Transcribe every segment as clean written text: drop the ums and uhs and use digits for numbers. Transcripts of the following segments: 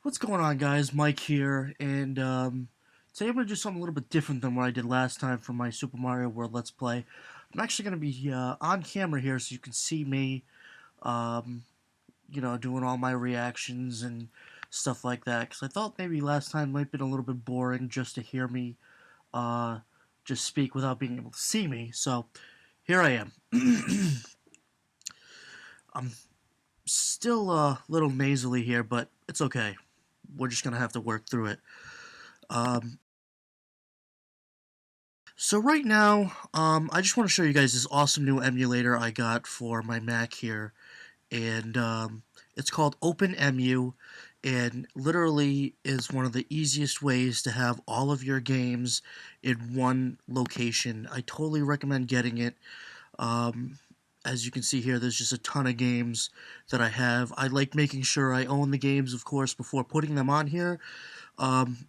What's going on, guys? Mike here, and today I'm going to do something a little bit different than what I did last time for my Super Mario World Let's Play. I'm actually going to be on camera here so you can see me, um, doing all my reactions and stuff like that, because I thought maybe last time might have been a little bit boring just to hear me just speak without being able to see me, so here I am. I'm still a little nasally here, but it's okay. We're just going to have to work through it. Um, So right now, I just want to show you guys this awesome new emulator I got for my Mac here, and it's called OpenEmu, and literally is one of the easiest ways to have all of your games in one location. I totally recommend getting it. Um, as you can see here, there's just a ton of games that I have. I like making sure I own the games, of course, before putting them on here. Um,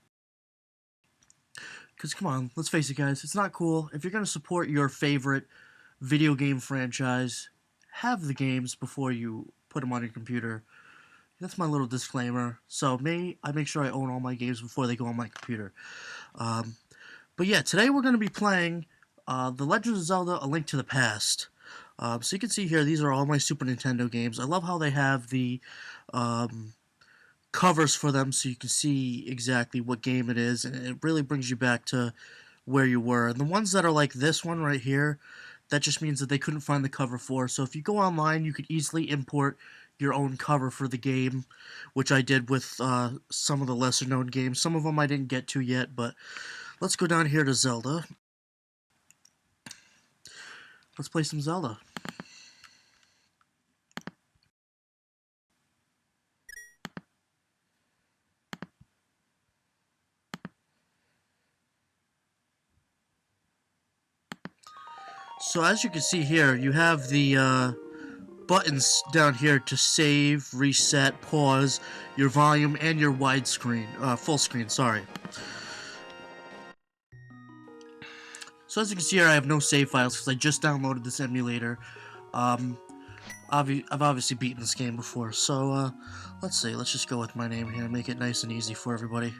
Because, come on, let's face it, guys, it's not cool. If you're going to support your favorite video game franchise, have the games before you put them on your computer. That's my little disclaimer. So, I make sure I own all my games before they go on my computer. Um, but yeah, today we're going to be playing The Legend of Zelda: A Link to the Past. So you can see here, these are all my Super Nintendo games. I love how they have the um, covers for them so you can see exactly what game it is, and it really brings you back to where you were. And the ones that are like this one right here, that just means that they couldn't find the cover for. So if you go online, you could easily import your own cover for the game, which I did with some of the lesser known games. Some of them I didn't get to yet, but let's go down here to Zelda. Let's play some Zelda. So as you can see here, you have the buttons down here to save, reset, pause, your volume, and your widescreen, full screen, sorry. So as you can see here, I have no save files because I just downloaded this emulator. Um, I've obviously beaten this game before, so let's see, let's just go with my name here, make it nice and easy for everybody.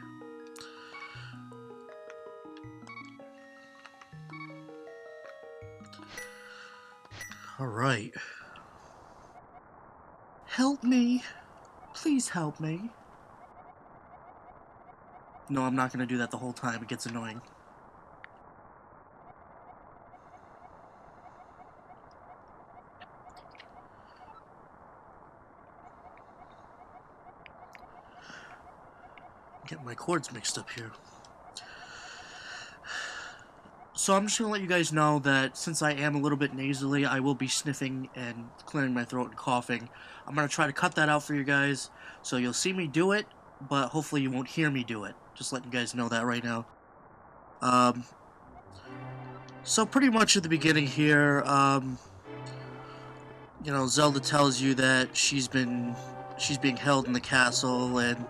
Alright. Help me. Please help me. No, I'm not going to do that the whole time, it gets annoying. Get my chords mixed up here. So I'm just going to let you guys know that since I am a little bit nasally, I will be sniffing and clearing my throat and coughing. I'm going to try to cut that out for you guys, so you'll see me do it, but hopefully you won't hear me do it. Just letting you guys know that right now. So pretty much at the beginning here, Zelda tells you that she's being held in the castle, and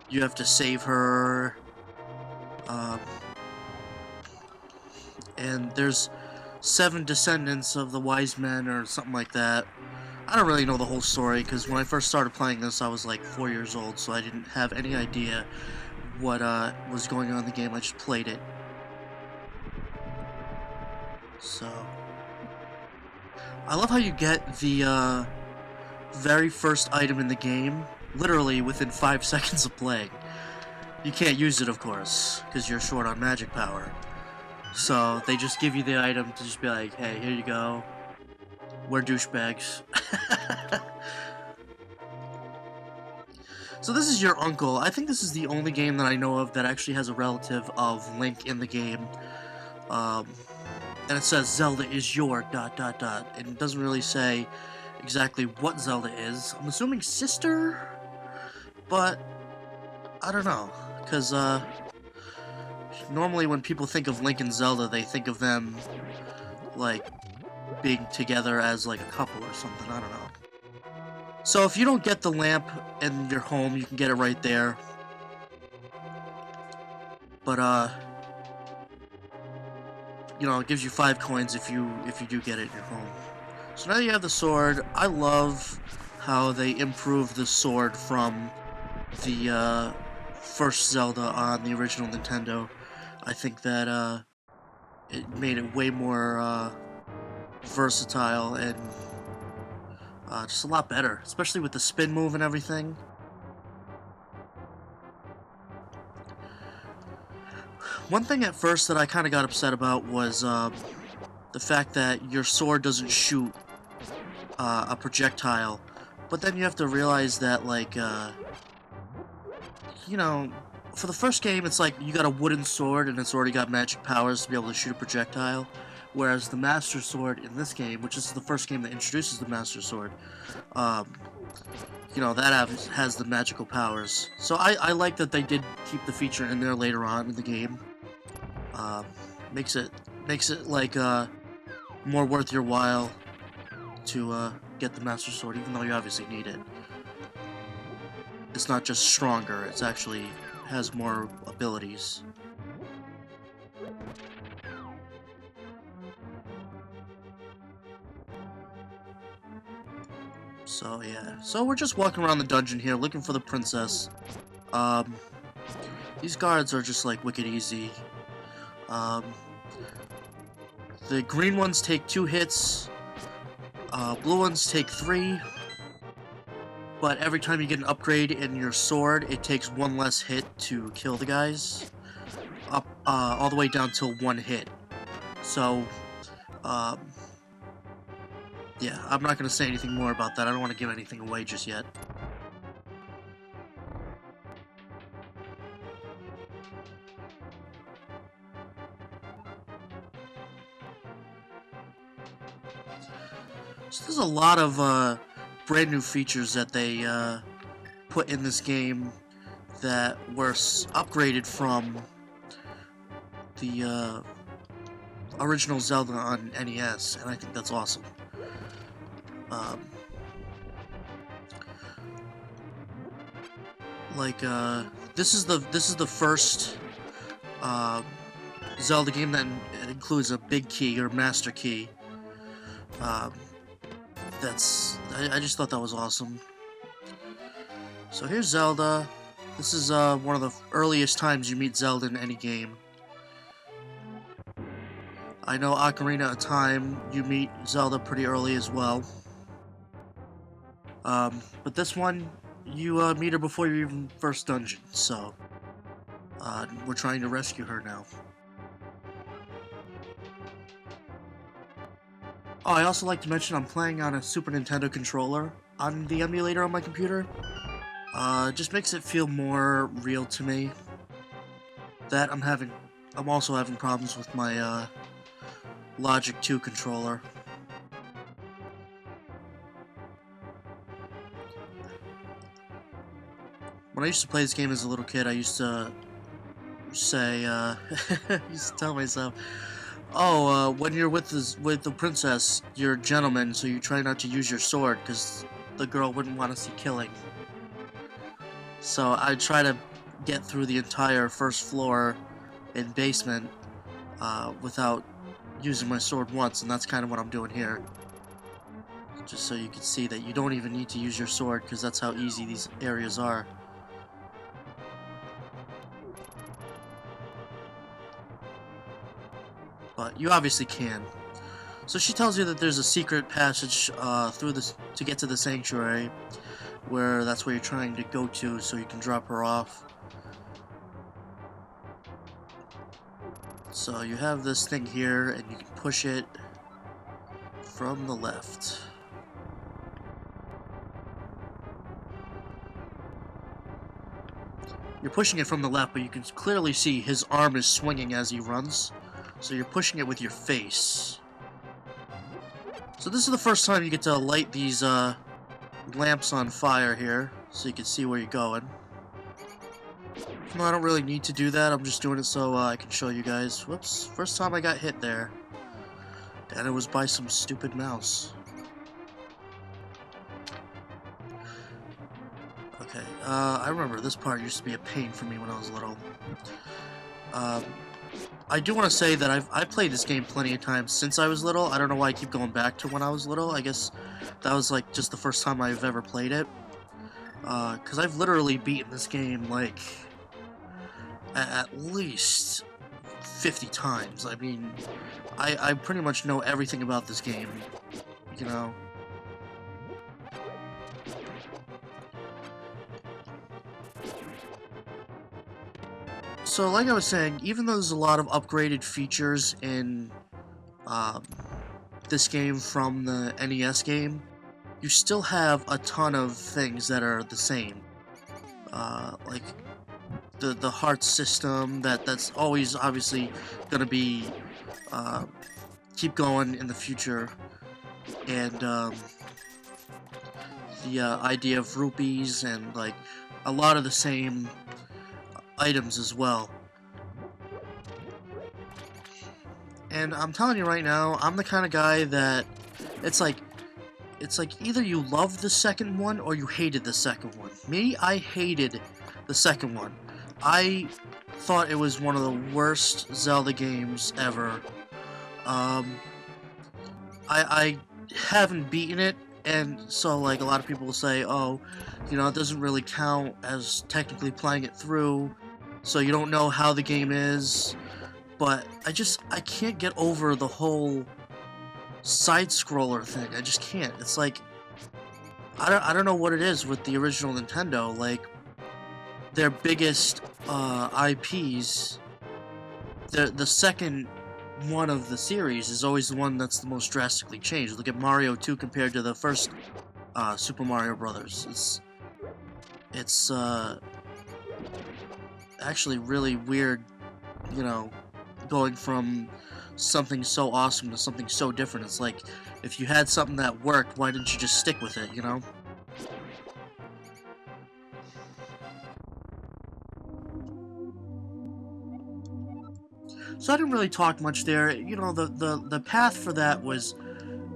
you have to save her. And there's 7 descendants of the wise men or something like that. I don't really know the whole story because when I first started playing this I was like 4 years old, so I didn't have any idea what was going on in the game. I just played it. So I love how you get the very first item in the game literally within 5 seconds of playing. You can't use it, of course, because you're short on magic power. So they just give you the item to just be like, hey, here you go. We're douchebags. So this is your uncle. I think this is the only game that I know of that actually has a relative of Link in the game. And it says Zelda is your ... And it doesn't really say exactly what Zelda is. I'm assuming sister? But I don't know. Because, normally when people think of Link and Zelda, they think of them, like, being together as, like, a couple or something. I don't know. So if you don't get the lamp in your home, you can get it right there. But, it gives you 5 coins if you do get it in your home. So now you have the sword. I love how they improve the sword from the first Zelda on the original Nintendo. I think that it made it way more versatile and just a lot better, especially with the spin move and everything. One thing at first that I kind of got upset about was the fact that your sword doesn't shoot a projectile, but then you have to realize that, like, you know, for the first game, it's like you got a wooden sword and it's already got magic powers to be able to shoot a projectile, whereas the Master Sword in this game, which is the first game that introduces the Master Sword, you know, that has the magical powers. So I like that they did keep the feature in there later on in the game. Makes it like more worth your while to get the Master Sword, even though you obviously need it. It's not just stronger; it's actually has more abilities. So yeah, so we're just walking around the dungeon here, looking for the princess. These guards are just like wicked easy. The green ones take 2 hits, blue ones take 3, but every time you get an upgrade in your sword, it takes 1 less hit to kill the guys, up all the way down to 1 hit. So, yeah, I'm not going to say anything more about that. I don't want to give anything away just yet. So there's a lot of brand new features that they put in this game that were upgraded from the original Zelda on NES, and I think that's awesome. This is the first Zelda game that includes a big key or master key. I just thought that was awesome. So here's Zelda. This is one of the earliest times you meet Zelda in any game. I know Ocarina of Time, you meet Zelda pretty early as well. But this one, you meet her before you even first dungeon, so we're trying to rescue her now. Oh, I also like to mention I'm playing on a Super Nintendo controller on the emulator on my computer. It just makes it feel more real to me. That I'm also having problems with my Logic 2 controller. When I used to play this game as a little kid, I used to say, I used to tell myself, oh, when you're with the princess, you're a gentleman, so you try not to use your sword, because the girl wouldn't want to see killing. So I try to get through the entire first floor and basement without using my sword once, and that's kind of what I'm doing here. Just so you can see that you don't even need to use your sword, because that's how easy these areas are. But you obviously can. So she tells you that there's a secret passage through this to get to the sanctuary, where that's where you're trying to go to, so you can drop her off. So you have this thing here, and you can push it from the left. You're pushing it from the left, but you can clearly see his arm is swinging as he runs. So you're pushing it with your face. So this is the first time you get to light these lamps on fire here, so you can see where you're going. No, I don't really need to do that. I'm just doing it so I can show you guys. Whoops, first time I got hit there. And it was by some stupid mouse. Okay, I remember this part used to be a pain for me when I was little. I do want to say that I've played this game plenty of times since I was little. I don't know why I keep going back to when I was little. I guess that was like just the first time I've ever played it. Because I've literally beaten this game, like, at least 50 times. I mean, I pretty much know everything about this game, you know? So, like I was saying, even though there's a lot of upgraded features in um, this game from the NES game, you still have a ton of things that are the same. Like the heart system that's always obviously gonna be uh, keep going in the future, and the idea of rupees and like a lot of the same items as well. And I'm telling you right now, I'm the kind of guy that it's like either you love the second one or you hated the second one. Me, I hated the second one. I thought it was one of the worst Zelda games ever. Um, I haven't beaten it, and so like a lot of people will say, oh, you know, it doesn't really count as technically playing it through, so you don't know how the game is. But I can't get over the whole side-scroller thing. I just can't. It's like I don't know what it is with the original Nintendo. Like their biggest IPs, the second one of the series is always the one that's the most drastically changed. Look at Mario 2 compared to the first Super Mario Brothers. It's actually really weird, you know, going from something so awesome to something so different. It's like, if you had something that worked, why didn't you just stick with it, you know? So I didn't really talk much there. You know, the path for that was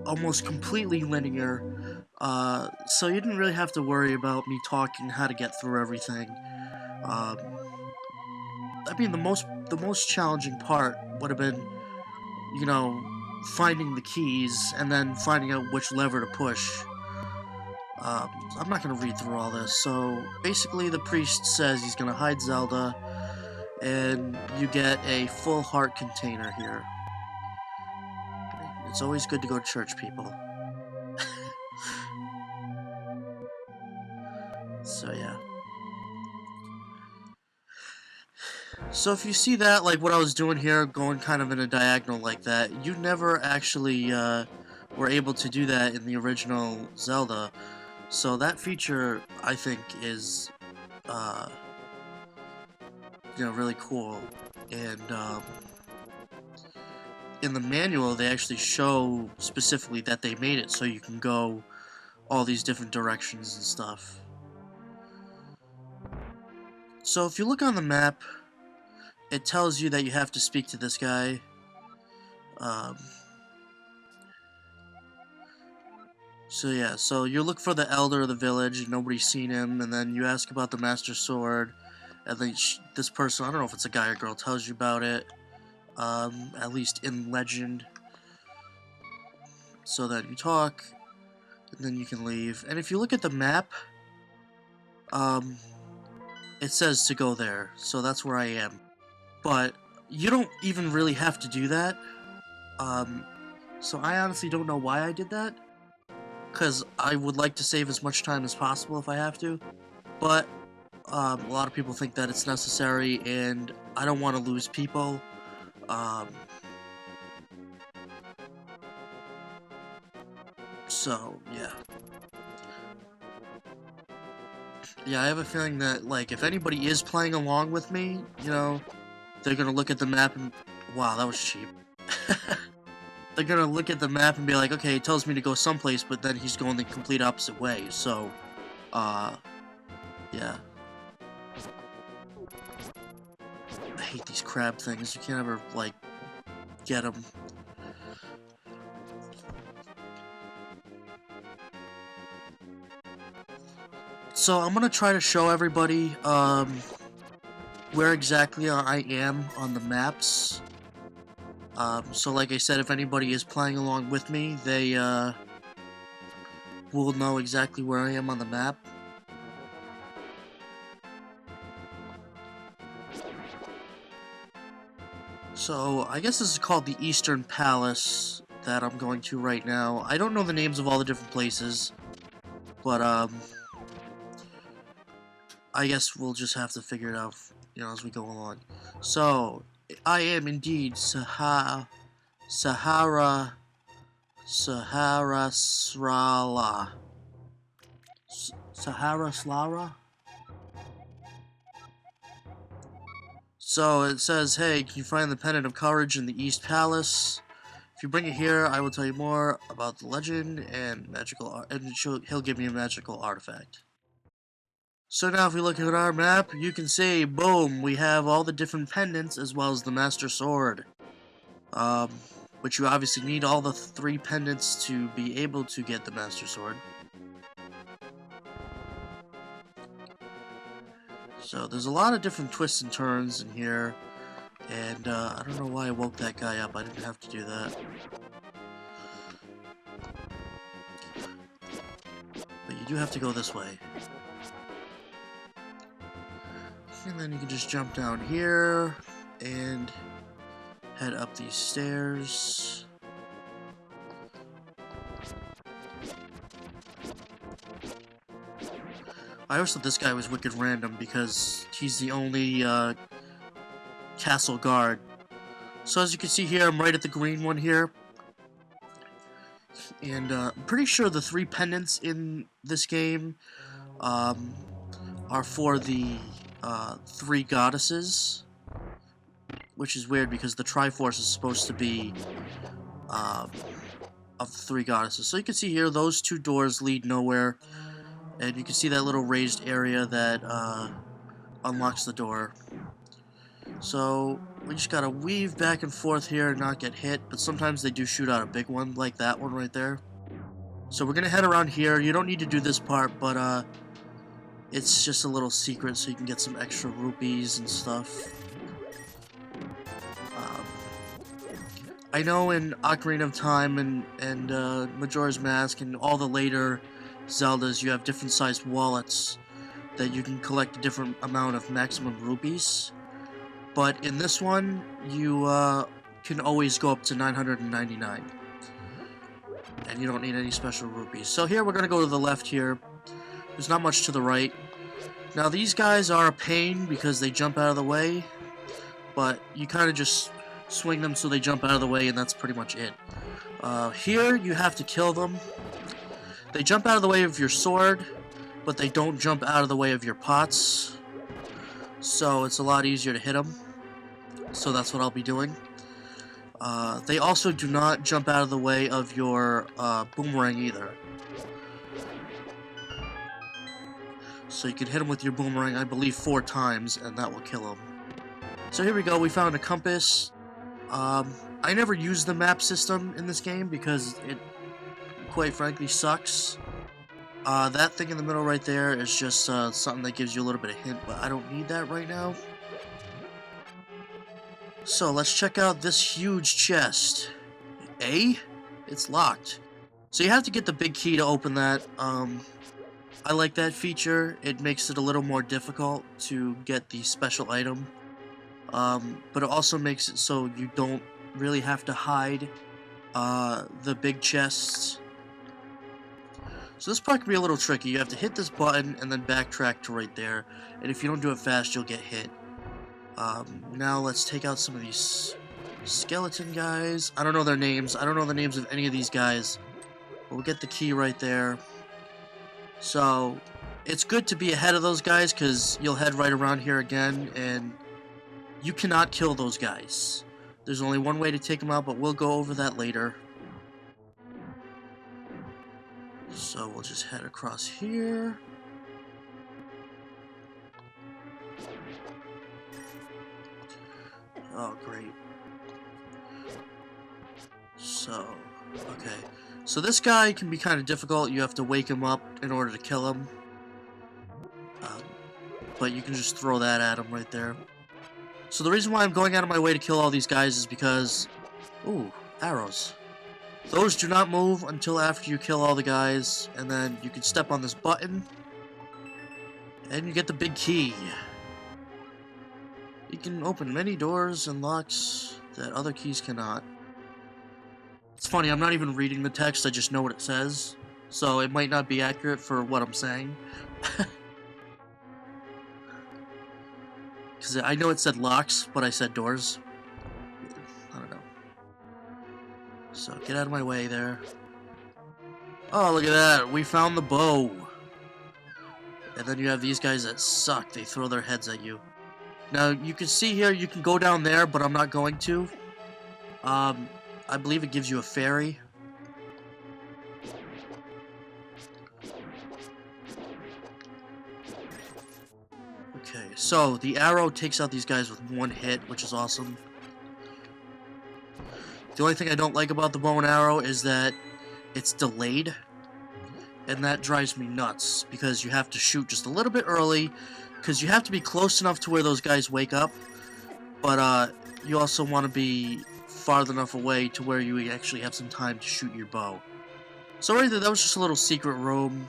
almost completely linear. So you didn't really have to worry about me talking how to get through everything. Um, I mean, the most challenging part would have been, you know, finding the keys and then finding out which lever to push. I'm not gonna read through all this. So basically, the priest says he's gonna hide Zelda, and you get a full heart container here. It's always good to go to church, people. So yeah. So if you see that, like what I was doing here, going kind of in a diagonal like that, you never actually were able to do that in the original Zelda. So that feature, I think, is uh, you know, really cool. And in the manual, they actually show specifically that they made it so you can go all these different directions and stuff. So if you look on the map, it tells you that you have to speak to this guy. Um, so yeah, so you look for the elder of the village, nobody's seen him, and then you ask about the Master Sword, and then this person, I don't know if it's a guy or girl, tells you about it, at least in legend. So that you talk, and then you can leave. And if you look at the map, it says to go there, so that's where I am. But you don't even really have to do that. So I honestly don't know why I did that, because I would like to save as much time as possible if I have to. But a lot of people think that it's necessary, and I don't want to lose people. So yeah. Yeah, I have a feeling that, like, if anybody is playing along with me, you know, they're gonna look at the map and... Wow, that was cheap. They're gonna look at the map and be like, okay, it tells me to go someplace, but then he's going the complete opposite way, so... yeah. I hate these crab things. You can't ever, like, get them. So I'm gonna try to show everybody, where exactly I am on the maps. So like I said, if anybody is playing along with me, they, will know exactly where I am on the map. So, I guess this is called the Eastern Palace that I'm going to right now. I don't know the names of all the different places, but, I guess we'll just have to figure it out, you know, as we go along. So, I am indeed Sahara Srala. Sahara Slara? So it says, hey, can you find the Pendant of Courage in the East Palace? If you bring it here, I will tell you more about the legend and he'll give me a magical artifact. So now if we look at our map, you can see, boom, we have all the different pendants as well as the Master Sword. Which you obviously need all the 3 pendants to be able to get the Master Sword. So there's a lot of different twists and turns in here, and I don't know why I woke that guy up. I didn't have to do that. But you do have to go this way. And then you can just jump down here and head up these stairs. I always thought this guy was wicked random because he's the only castle guard. So as you can see here, I'm right at the green one here. And I'm pretty sure the 3 pendants in this game are for the 3 goddesses. Which is weird because the Triforce is supposed to be of the 3 goddesses. So you can see here, those 2 doors lead nowhere. And you can see that little raised area that unlocks the door. So we just gotta weave back and forth here and not get hit, but sometimes they do shoot out a big one, like that one right there. So we're gonna head around here. You don't need to do this part, but it's just a little secret so you can get some extra rupees and stuff. I know in Ocarina of Time and Majora's Mask and all the later Zeldas, you have different sized wallets that you can collect a different amount of maximum rupees. But in this one, you can always go up to 999. And you don't need any special rupees. So here we're going to go to the left here. There's not much to the right. Now these guys are a pain because they jump out of the way. But you kind of just swing them so they jump out of the way, and that's pretty much it. Here you have to kill them. They jump out of the way of your sword, but they don't jump out of the way of your pots. So it's a lot easier to hit them. So that's what I'll be doing. They also do not jump out of the way of your boomerang either. So you can hit them with your boomerang, I believe, 4 times, and that will kill them. So here we go, we found a compass. I never used the map system in this game because it, quite frankly, sucks. That thing in the middle right there is just something that gives you a little bit of hint, but I don't need that right now. So let's check out this huge chest. It's locked. So you have to get the big key to open that. I like that feature. It makes it a little more difficult to get the special item. But it also makes it so you don't really have to hide the big chests. So this part can be a little tricky. You have to hit this button and then backtrack to right there. And if you don't do it fast, you'll get hit. Now let's take out some of these skeleton guys. I don't know their names. I don't know the names of any of these guys. But we'll get the key right there. So it's good to be ahead of those guys because you'll head right around here again and you cannot kill those guys. There's only one way to take them out, but we'll go over that later. So we'll just head across here. Oh, great. So, okay. So this guy can be kind of difficult. You have to wake him up in order to kill him. But you can just throw that at him right there. So the reason why I'm going out of my way to kill all these guys is because... Ooh, arrows. Those do not move until after you kill all the guys, and then you can step on this button, and you get the big key. You can open many doors and locks that other keys cannot. It's funny, I'm not even reading the text, I just know what it says. So it might not be accurate for what I'm saying. Because I know it said locks, but I said doors. I don't know. So get out of my way there. Oh, look at that. We found the bow. And then you have these guys that suck. They throw their heads at you. Now, you can see here, you can go down there, but I'm not going to. I believe it gives you a fairy. Okay, so the arrow takes out these guys with one hit, which is awesome. The only thing I don't like about the bow and arrow is that it's delayed. And that drives me nuts, because you have to shoot just a little bit early, because you have to be close enough to where those guys wake up, but you also want to be farther enough away to where you actually have some time to shoot your bow. So right there, that was just a little secret room,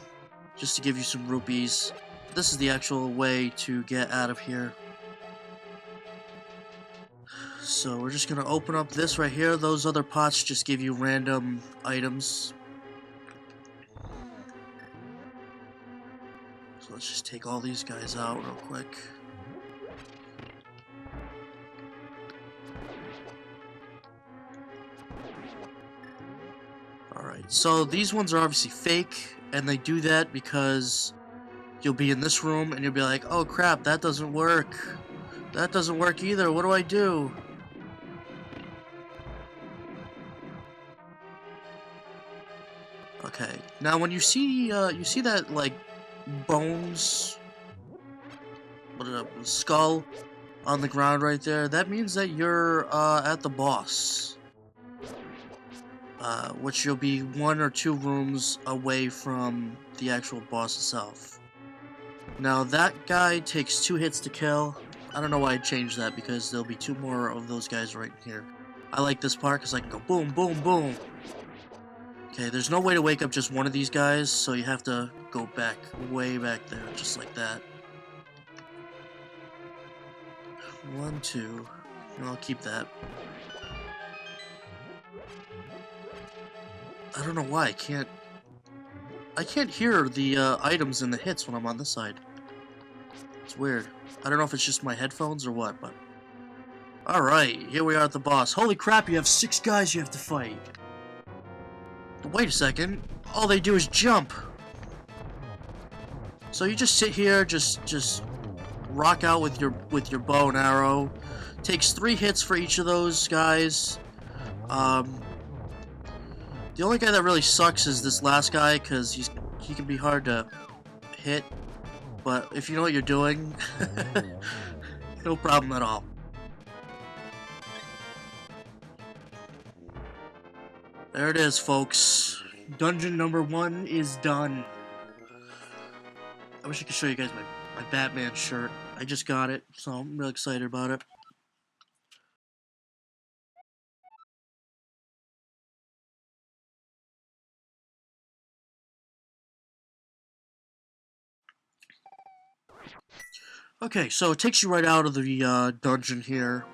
just to give you some rupees. This is the actual way to get out of here. So we're just gonna open up this right here. Those other pots just give you random items. So let's just take all these guys out real quick. Alright, so these ones are obviously fake, and they do that because you'll be in this room and you'll be like, oh crap, that doesn't work. That doesn't work either, what do I do? Okay, now when you see that, like, bones, skull on the ground right there, that means that you're at the boss. Which you'll be 1 or 2 rooms away from the actual boss itself. Now that guy takes 2 hits to kill. I don't know why I changed that, because there'll be 2 more of those guys right here. I like this part because I can go boom, boom, boom. Okay, there's no way to wake up just one of these guys, so you have to go back, way back there, just like that. 1, 2, and I'll keep that. I don't know why, I can't hear the items and the hits when I'm on this side. It's weird. I don't know if it's just my headphones or what, but... Alright, here we are at the boss. Holy crap, you have 6 guys you have to fight. Wait a second. All they do is jump. So you just sit here, just rock out with your bow and arrow. Takes 3 hits for each of those guys. The only guy that really sucks is this last guy, because he can be hard to hit. But if you know what you're doing, no problem at all. There it is, folks. Dungeon number 1 is done. I wish I could show you guys my Batman shirt. I just got it, so I'm real excited about it. Okay, so it takes you right out of the dungeon here.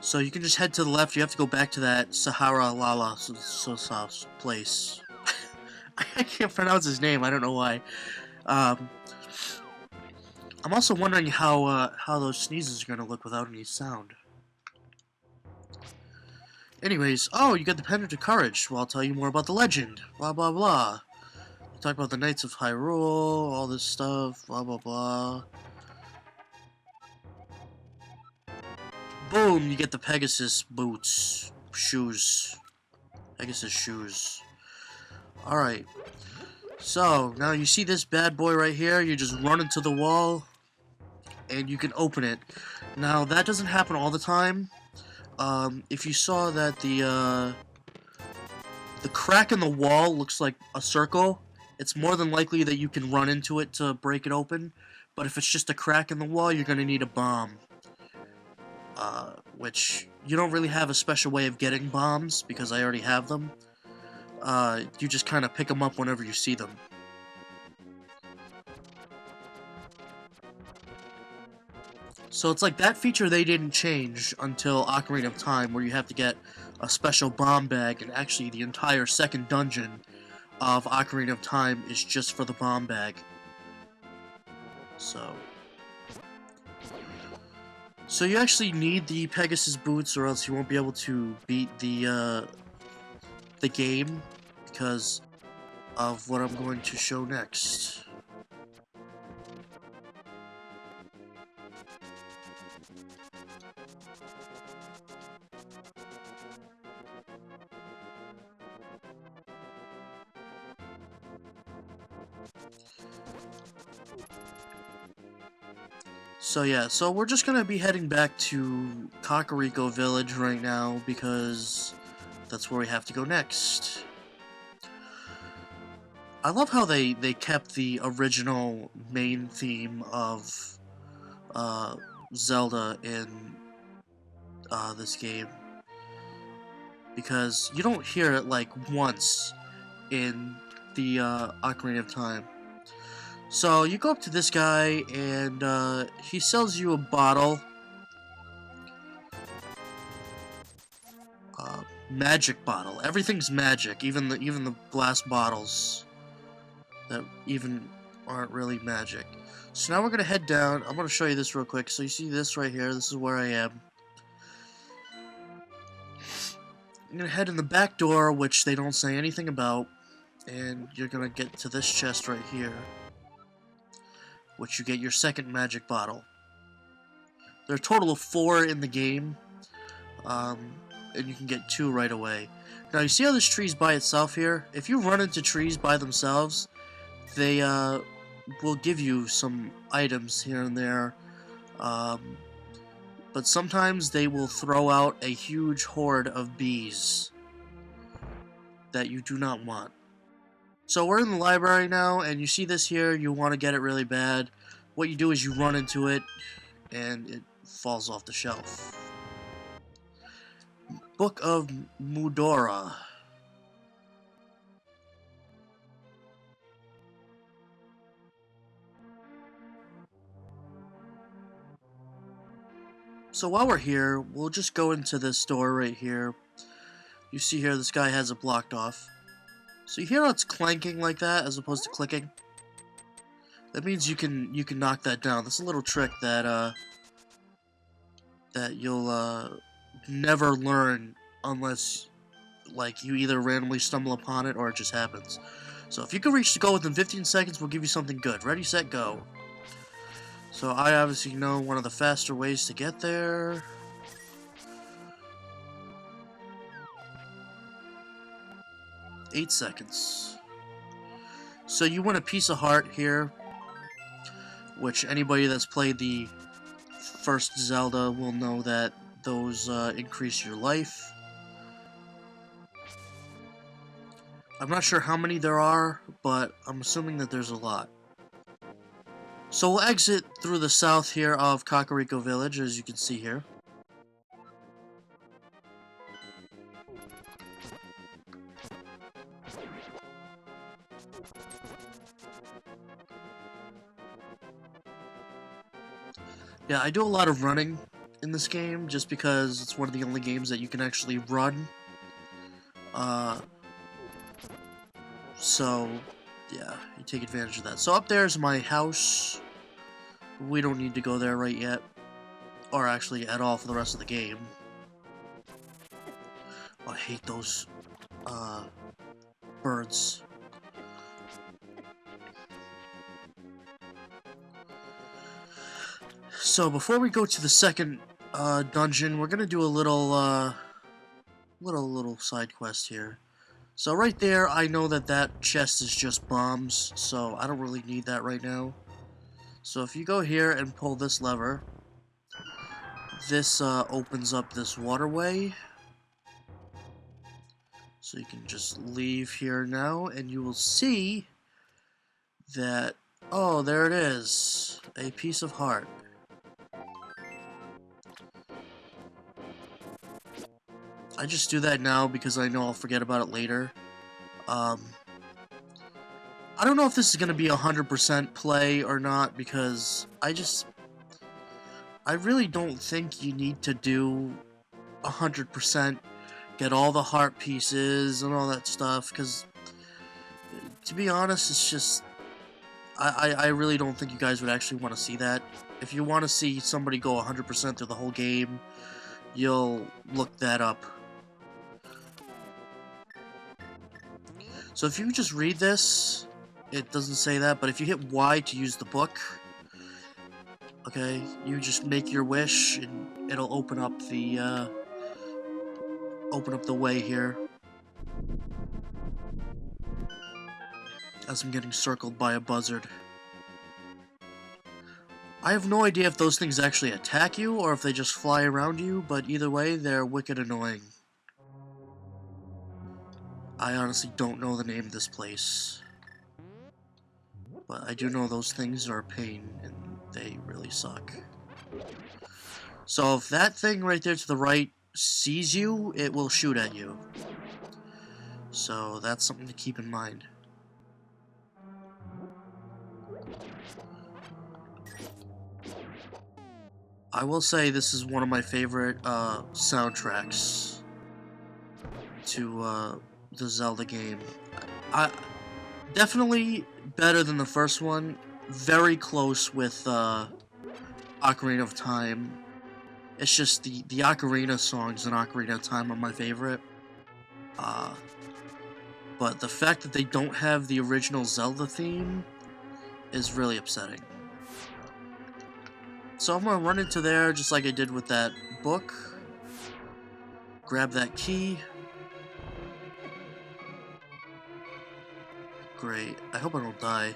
So you can just head to the left. You have to go back to that Sahara Lala Sauce place. I can't pronounce his name. I don't know why. I'm also wondering how those sneezes are gonna look without any sound. Anyways, oh, you got the Pendant of Courage. Well, I'll tell you more about the legend. Blah blah blah. Talk about the Knights of Hyrule, all this stuff. Blah blah blah. Boom! You get the Pegasus boots, shoes. Pegasus shoes. All right. So now you see this bad boy right here. You just run into the wall, and you can open it. Now that doesn't happen all the time. If you saw that the crack in the wall looks like a circle, it's more than likely that you can run into it to break it open. But if it's just a crack in the wall, you're gonna need a bomb. Which you don't really have a special way of getting bombs because I already have them. you just kind of pick them up whenever you see them. So it's like that feature they didn't change until Ocarina of Time, where you have to get a special bomb bag, and actually the entire second dungeon of Ocarina of Time is just for the bomb bag. So you actually need the Pegasus boots, or else you won't be able to beat the game, because of what I'm going to show next. So yeah, so we're just gonna be heading back to Kakariko Village right now, because that's where we have to go next. I love how they kept the original main theme of Zelda in this game, because you don't hear it like once in the Ocarina of Time. So you go up to this guy, and he sells you a bottle. Magic bottle. Everything's magic, even the glass bottles that even aren't really magic. So now we're gonna head down. I'm gonna show you this real quick. So you see this right here. This is where I am. I'm gonna head in the back door, which they don't say anything about, and you're gonna get to this chest right here, which you get your second magic bottle. There are a total of 4 in the game, and you can get 2 right away. Now, you see how this tree's by itself here? If you run into trees by themselves, they will give you some items here and there, but sometimes they will throw out a huge horde of bees that you do not want. So we're in the library now, and you see this here, you want to get it really bad. What you do is you run into it, and it falls off the shelf. Book of Mudora. So while we're here, we'll just go into this door right here. You see here, this guy has it blocked off. So you hear how it's clanking like that, as opposed to clicking? That means you can knock that down. That's a little trick that that you'll never learn unless, like, you either randomly stumble upon it or it just happens. So if you can reach the goal within 15 seconds, we'll give you something good. Ready, set, go. So I obviously know one of the faster ways to get there. Eight seconds. So you win a piece of heart here, which anybody that's played the first Zelda will know that those increase your life. I'm not sure how many there are, but I'm assuming that there's a lot. So we'll exit through the south here of Kakariko Village, as you can see here. Yeah, I do a lot of running in this game, just because it's one of the only games that you can actually run. So, yeah, you take advantage of that. So up there is my house. We don't need to go there right yet. Or actually at all for the rest of the game. Oh, I hate those birds. So before we go to the second dungeon, we're gonna do a little little side quest here. So right there, I know that chest is just bombs, so I don't really need that right now. So if you go here and pull this lever, this opens up this waterway. So you can just leave here now, and you will see that, oh, there it is, a piece of heart. I just do that now because I know I'll forget about it later. I don't know if this is going to be 100% play or not, because I really don't think you need to do 100%, get all the heart pieces and all that stuff, because, to be honest, it's just, I really don't think you guys would actually want to see that. If you want to see somebody go 100% through the whole game, you'll look that up. So if you just read this, it doesn't say that, but if you hit Y to use the book, okay, you just make your wish, and it'll open up the way here. As I'm getting circled by a buzzard. I have no idea if those things actually attack you, or if they just fly around you, but either way, they're wicked annoying. I honestly don't know the name of this place. But I do know those things are a pain, and they really suck. So if that thing right there to the right sees you, it will shoot at you. So that's something to keep in mind. I will say this is one of my favorite soundtracks to the Zelda game. Definitely better than the first one. Very close with Ocarina of Time. It's just the Ocarina songs in Ocarina of Time are my favorite. But the fact that they don't have the original Zelda theme is really upsetting. So I'm gonna run into there just like I did with that book. Grab that key. Great. I hope I don't die.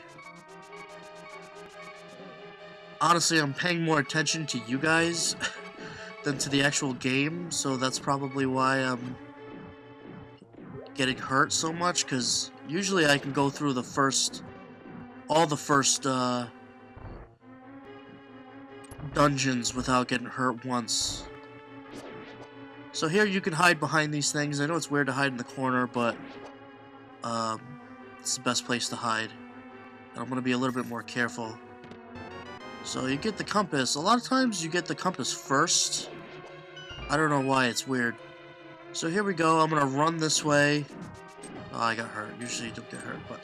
Honestly, I'm paying more attention to you guys than to the actual game, so that's probably why I'm getting hurt so much, because usually I can go through all the first dungeons without getting hurt once. So here you can hide behind these things. I know it's weird to hide in the corner, but it's the best place to hide. And I'm going to be a little bit more careful. So you get the compass. A lot of times you get the compass first. I don't know why, it's weird. So here we go. I'm going to run this way. Oh, I got hurt. Usually you don't get hurt, but...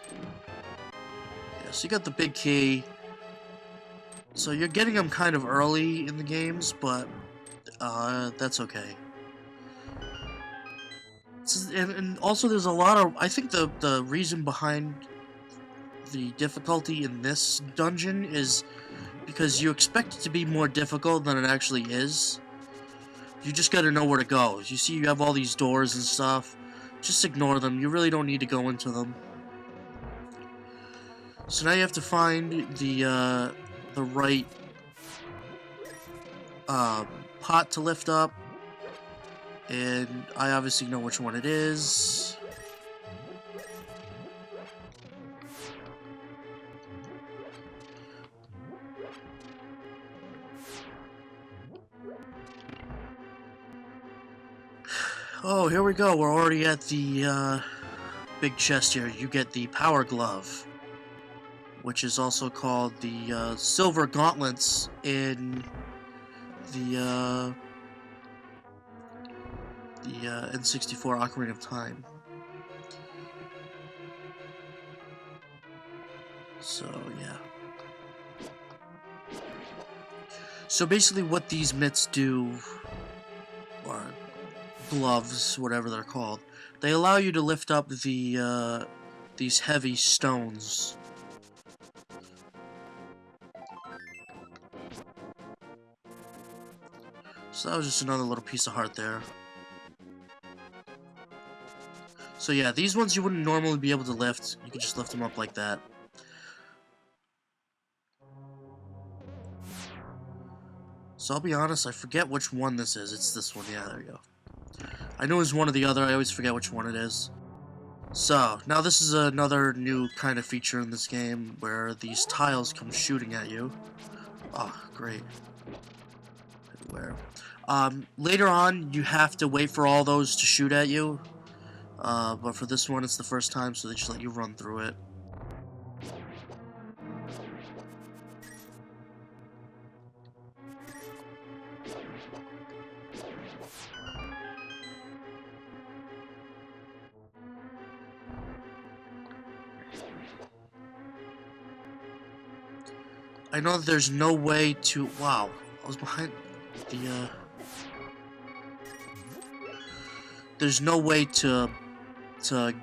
yeah, so you got the big key. So you're getting them kind of early in the games, but that's okay. And also there's a lot of... I think the reason behind the difficulty in this dungeon is because you expect it to be more difficult than it actually is. You just gotta know where to go. You see you have all these doors and stuff. Just ignore them. You really don't need to go into them. So now you have to find the right pot to lift up. And I obviously know which one it is. Oh, here we go. We're already at the big chest here. You get the power glove, which is also called the silver gauntlets in the N64 Ocarina of Time. So, yeah. So basically what these mitts do, or gloves, whatever they're called, they allow you to lift up the these heavy stones. So that was just another little piece of heart there. So yeah, these ones you wouldn't normally be able to lift. You could just lift them up like that. So I'll be honest, I forget which one this is. It's this one. Yeah, there we go. I know it's one or the other. I always forget which one it is. So, now this is another new kind of feature in this game where these tiles come shooting at you. Oh, great. Everywhere. Later on, you have to wait for all those to shoot at you. But for this one, it's the first time, so they just let you run through it. I know that there's no way to... Wow, I was behind the, There's no way to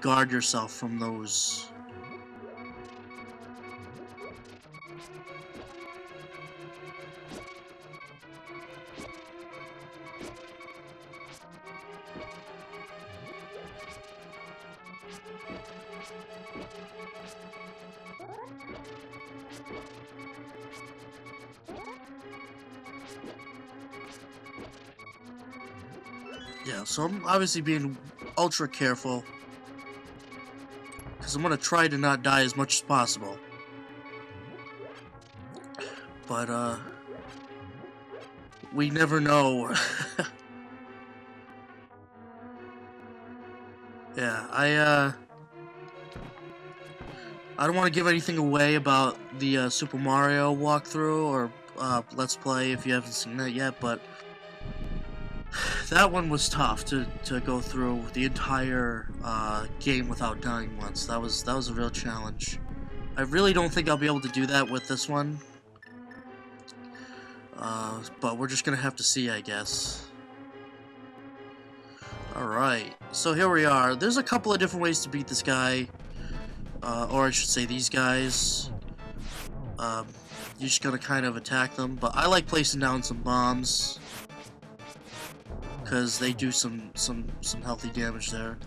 guard yourself from those. Yeah, so I'm obviously being ultra careful, because I'm gonna try to not die as much as possible. But, we never know. Yeah, I don't want to give anything away about the Super Mario walkthrough or Let's Play if you haven't seen that yet, but that one was tough to go through the entire game without dying once. That was a real challenge. I really don't think I'll be able to do that with this one. But we're just gonna have to see, I guess. Alright, so here we are. There's a couple of different ways to beat this guy. Or I should say these guys. You're just gonna kind of attack them, but I like placing down some bombs, because they do some healthy damage there.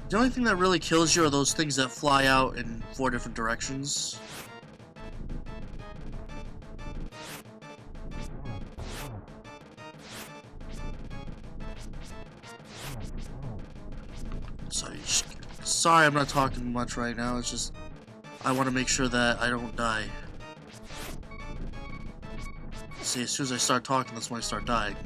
The only thing that really kills you are those things that fly out in 4 different directions. Sorry, I'm not talking much right now. It's just I want to make sure that I don't die. See, as soon as I start talking, that's when I start dying.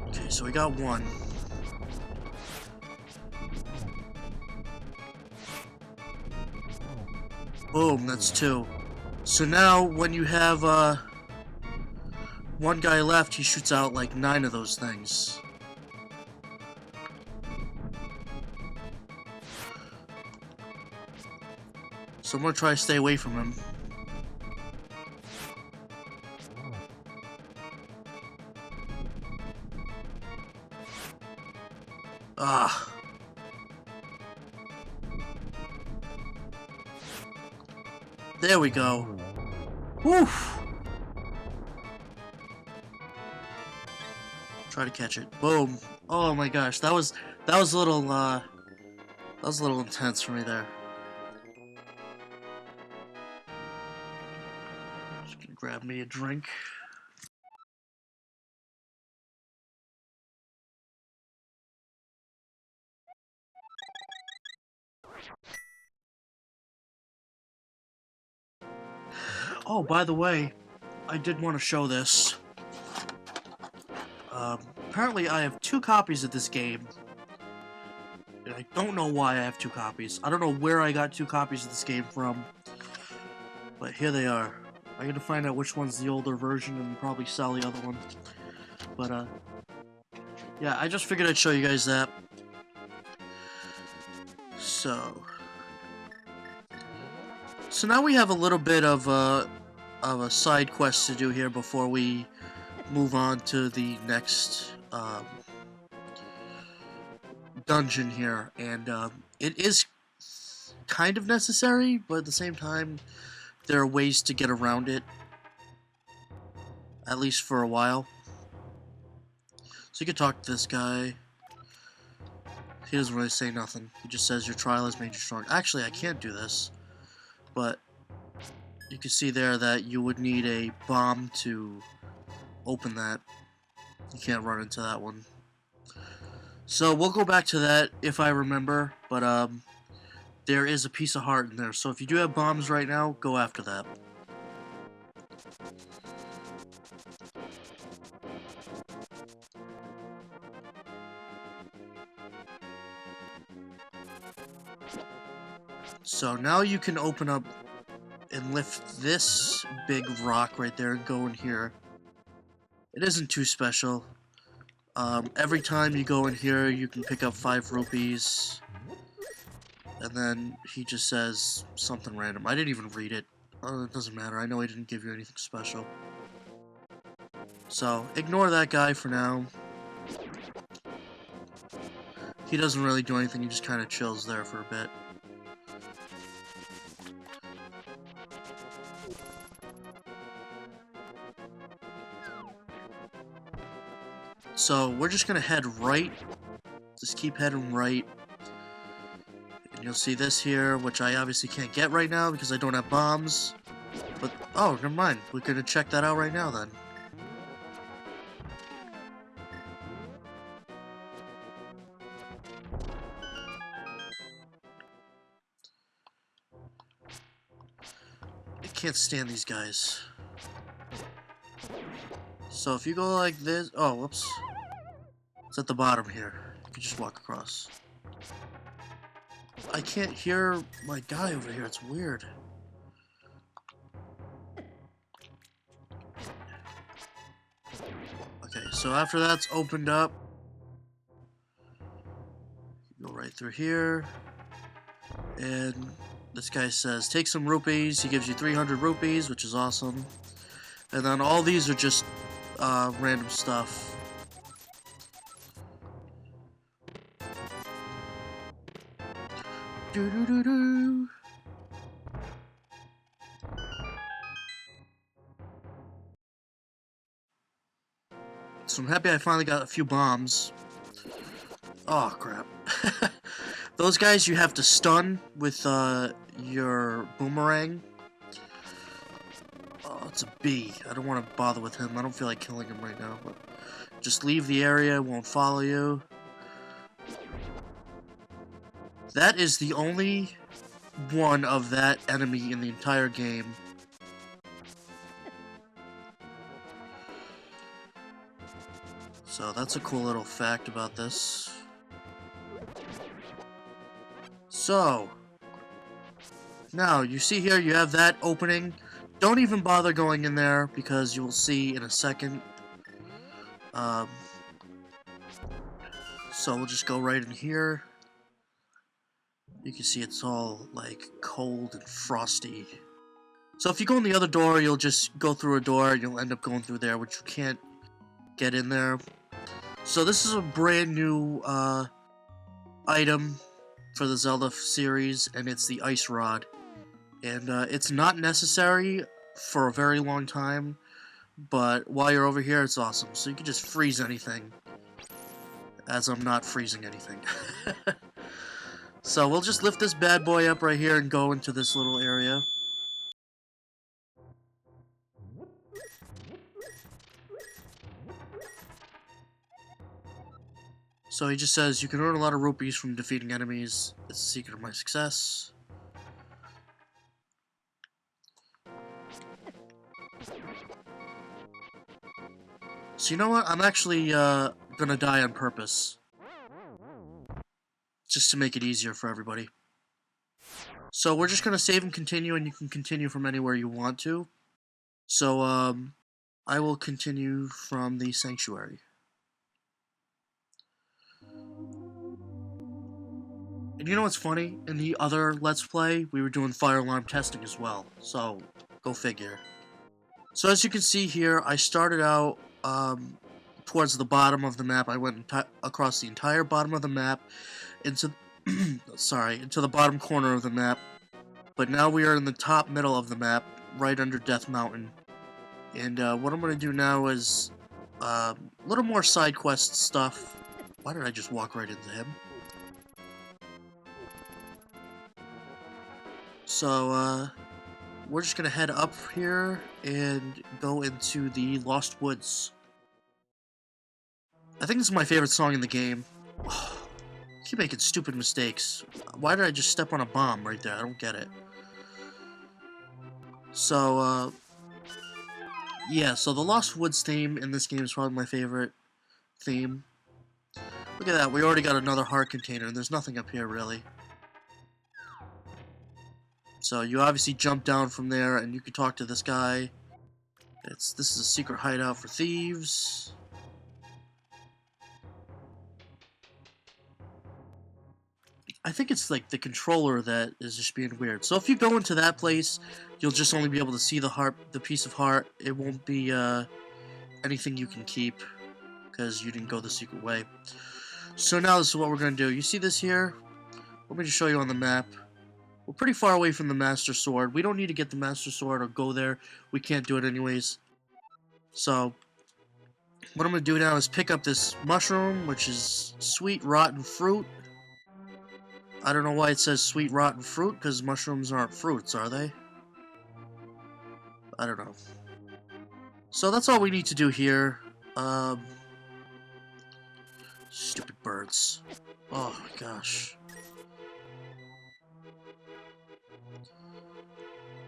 Okay, so we got one. Boom, that's 2. So now, when you have, one guy left, he shoots out like 9 of those things. So I'm gonna try to stay away from him. Ah. There we go. Woof. Try to catch it. Boom. Oh my gosh, that was a little intense for me there. Just gonna grab me a drink. Oh, by the way, I did want to show this. Apparently I have 2 copies of this game. And I don't know why I have 2 copies. I don't know where I got 2 copies of this game from. But here they are. I gotta find out which one's the older version and probably sell the other one. But, yeah, I just figured I'd show you guys that. So now we have a little bit of a side quest to do here before we move on to the next dungeon here, and it is kind of necessary, but at the same time there are ways to get around it, at least for a while. So you can talk to this guy. He doesn't really say nothing. He just says your trial has made you strong. Actually, I can't do this, but you can see there that you would need a bomb to open that. You can't run into that one. So we'll go back to that if I remember, but there is a piece of heart in there. So if you do have bombs right now, go after that. So now you can open up and lift this big rock right there and go in here. It isn't too special. Every time you go in here, you can pick up 5 rupees. And then he just says something random. I didn't even read it. It doesn't matter. I know he didn't give you anything special. So, ignore that guy for now. He doesn't really do anything. He just kind of chills there for a bit. So, we're just going to head right. Just keep heading right. And you'll see this here, which I obviously can't get right now because I don't have bombs. But, oh, never mind. We're going to check that out right now then. I can't stand these guys. So if you go like this... Oh, whoops. It's at the bottom here. You can just walk across. I can't hear my guy over here. It's weird. Okay, so after that's opened up, you go right through here, and this guy says, take some rupees. He gives you 300 rupees, which is awesome. And then all these are just random stuff. Doo-doo-doo-doo. So I'm happy I finally got a few bombs. Oh, crap. Those guys you have to stun with your boomerang. Oh, it's a bee. I don't want to bother with him. I don't feel like killing him right now. But just leave the area. It won't follow you. That is the only one of that enemy in the entire game. So that's a cool little fact about this. So, now you see here you have that opening. Don't even bother going in there because you will see in a second. So we'll just go right in here. You can see it's all like cold and frosty. So if you go in the other door, you'll just go through a door and you'll end up going through there, which you can't get in there. So this is a brand new item for the Zelda series, and it's the Ice Rod. And it's not necessary for a very long time, but while you're over here, it's awesome. So you can just freeze anything, as I'm not freezing anything. So we'll just lift this bad boy up right here and go into this little area. So he just says, you can earn a lot of rupees from defeating enemies. It's the secret of my success. So you know what? I'm actually gonna die on purpose. Just to make it easier for everybody. So we're just gonna save and continue, and you can continue from anywhere you want to. So, I will continue from the sanctuary. And you know what's funny? In the other Let's Play, we were doing fire alarm testing as well. So, go figure. So as you can see here, I started out towards the bottom of the map. I went across the entire bottom of the map into into the bottom corner of the map. But now we are in the top middle of the map, right under Death Mountain. And what I'm going to do now is a little more side quest stuff. Why did I just walk right into him? So, we're just going to head up here and go into the Lost Woods. I think this is my favorite song in the game. Keep making stupid mistakes. Why did I just step on a bomb right there? I don't get it. So, yeah, so the Lost Woods theme in this game is probably my favorite theme. Look at that, we already got another heart container, and there's nothing up here, really. So, you obviously jump down from there, and you can talk to this guy. This is a secret hideout for thieves. I think it's like the controller that is just being weird. So if you go into that place, you'll just only be able to see the heart, the piece of heart. It won't be anything you can keep because you didn't go the secret way. So now this is what we're going to do. You see this here? Let me just show you on the map. We're pretty far away from the Master Sword. We don't need to get the Master Sword or go there. We can't do it anyways. So what I'm going to do now is pick up this mushroom, which is sweet rotten fruit. I don't know why it says sweet rotten fruit, because mushrooms aren't fruits, are they? I don't know. So that's all we need to do here. Stupid birds. Oh my gosh.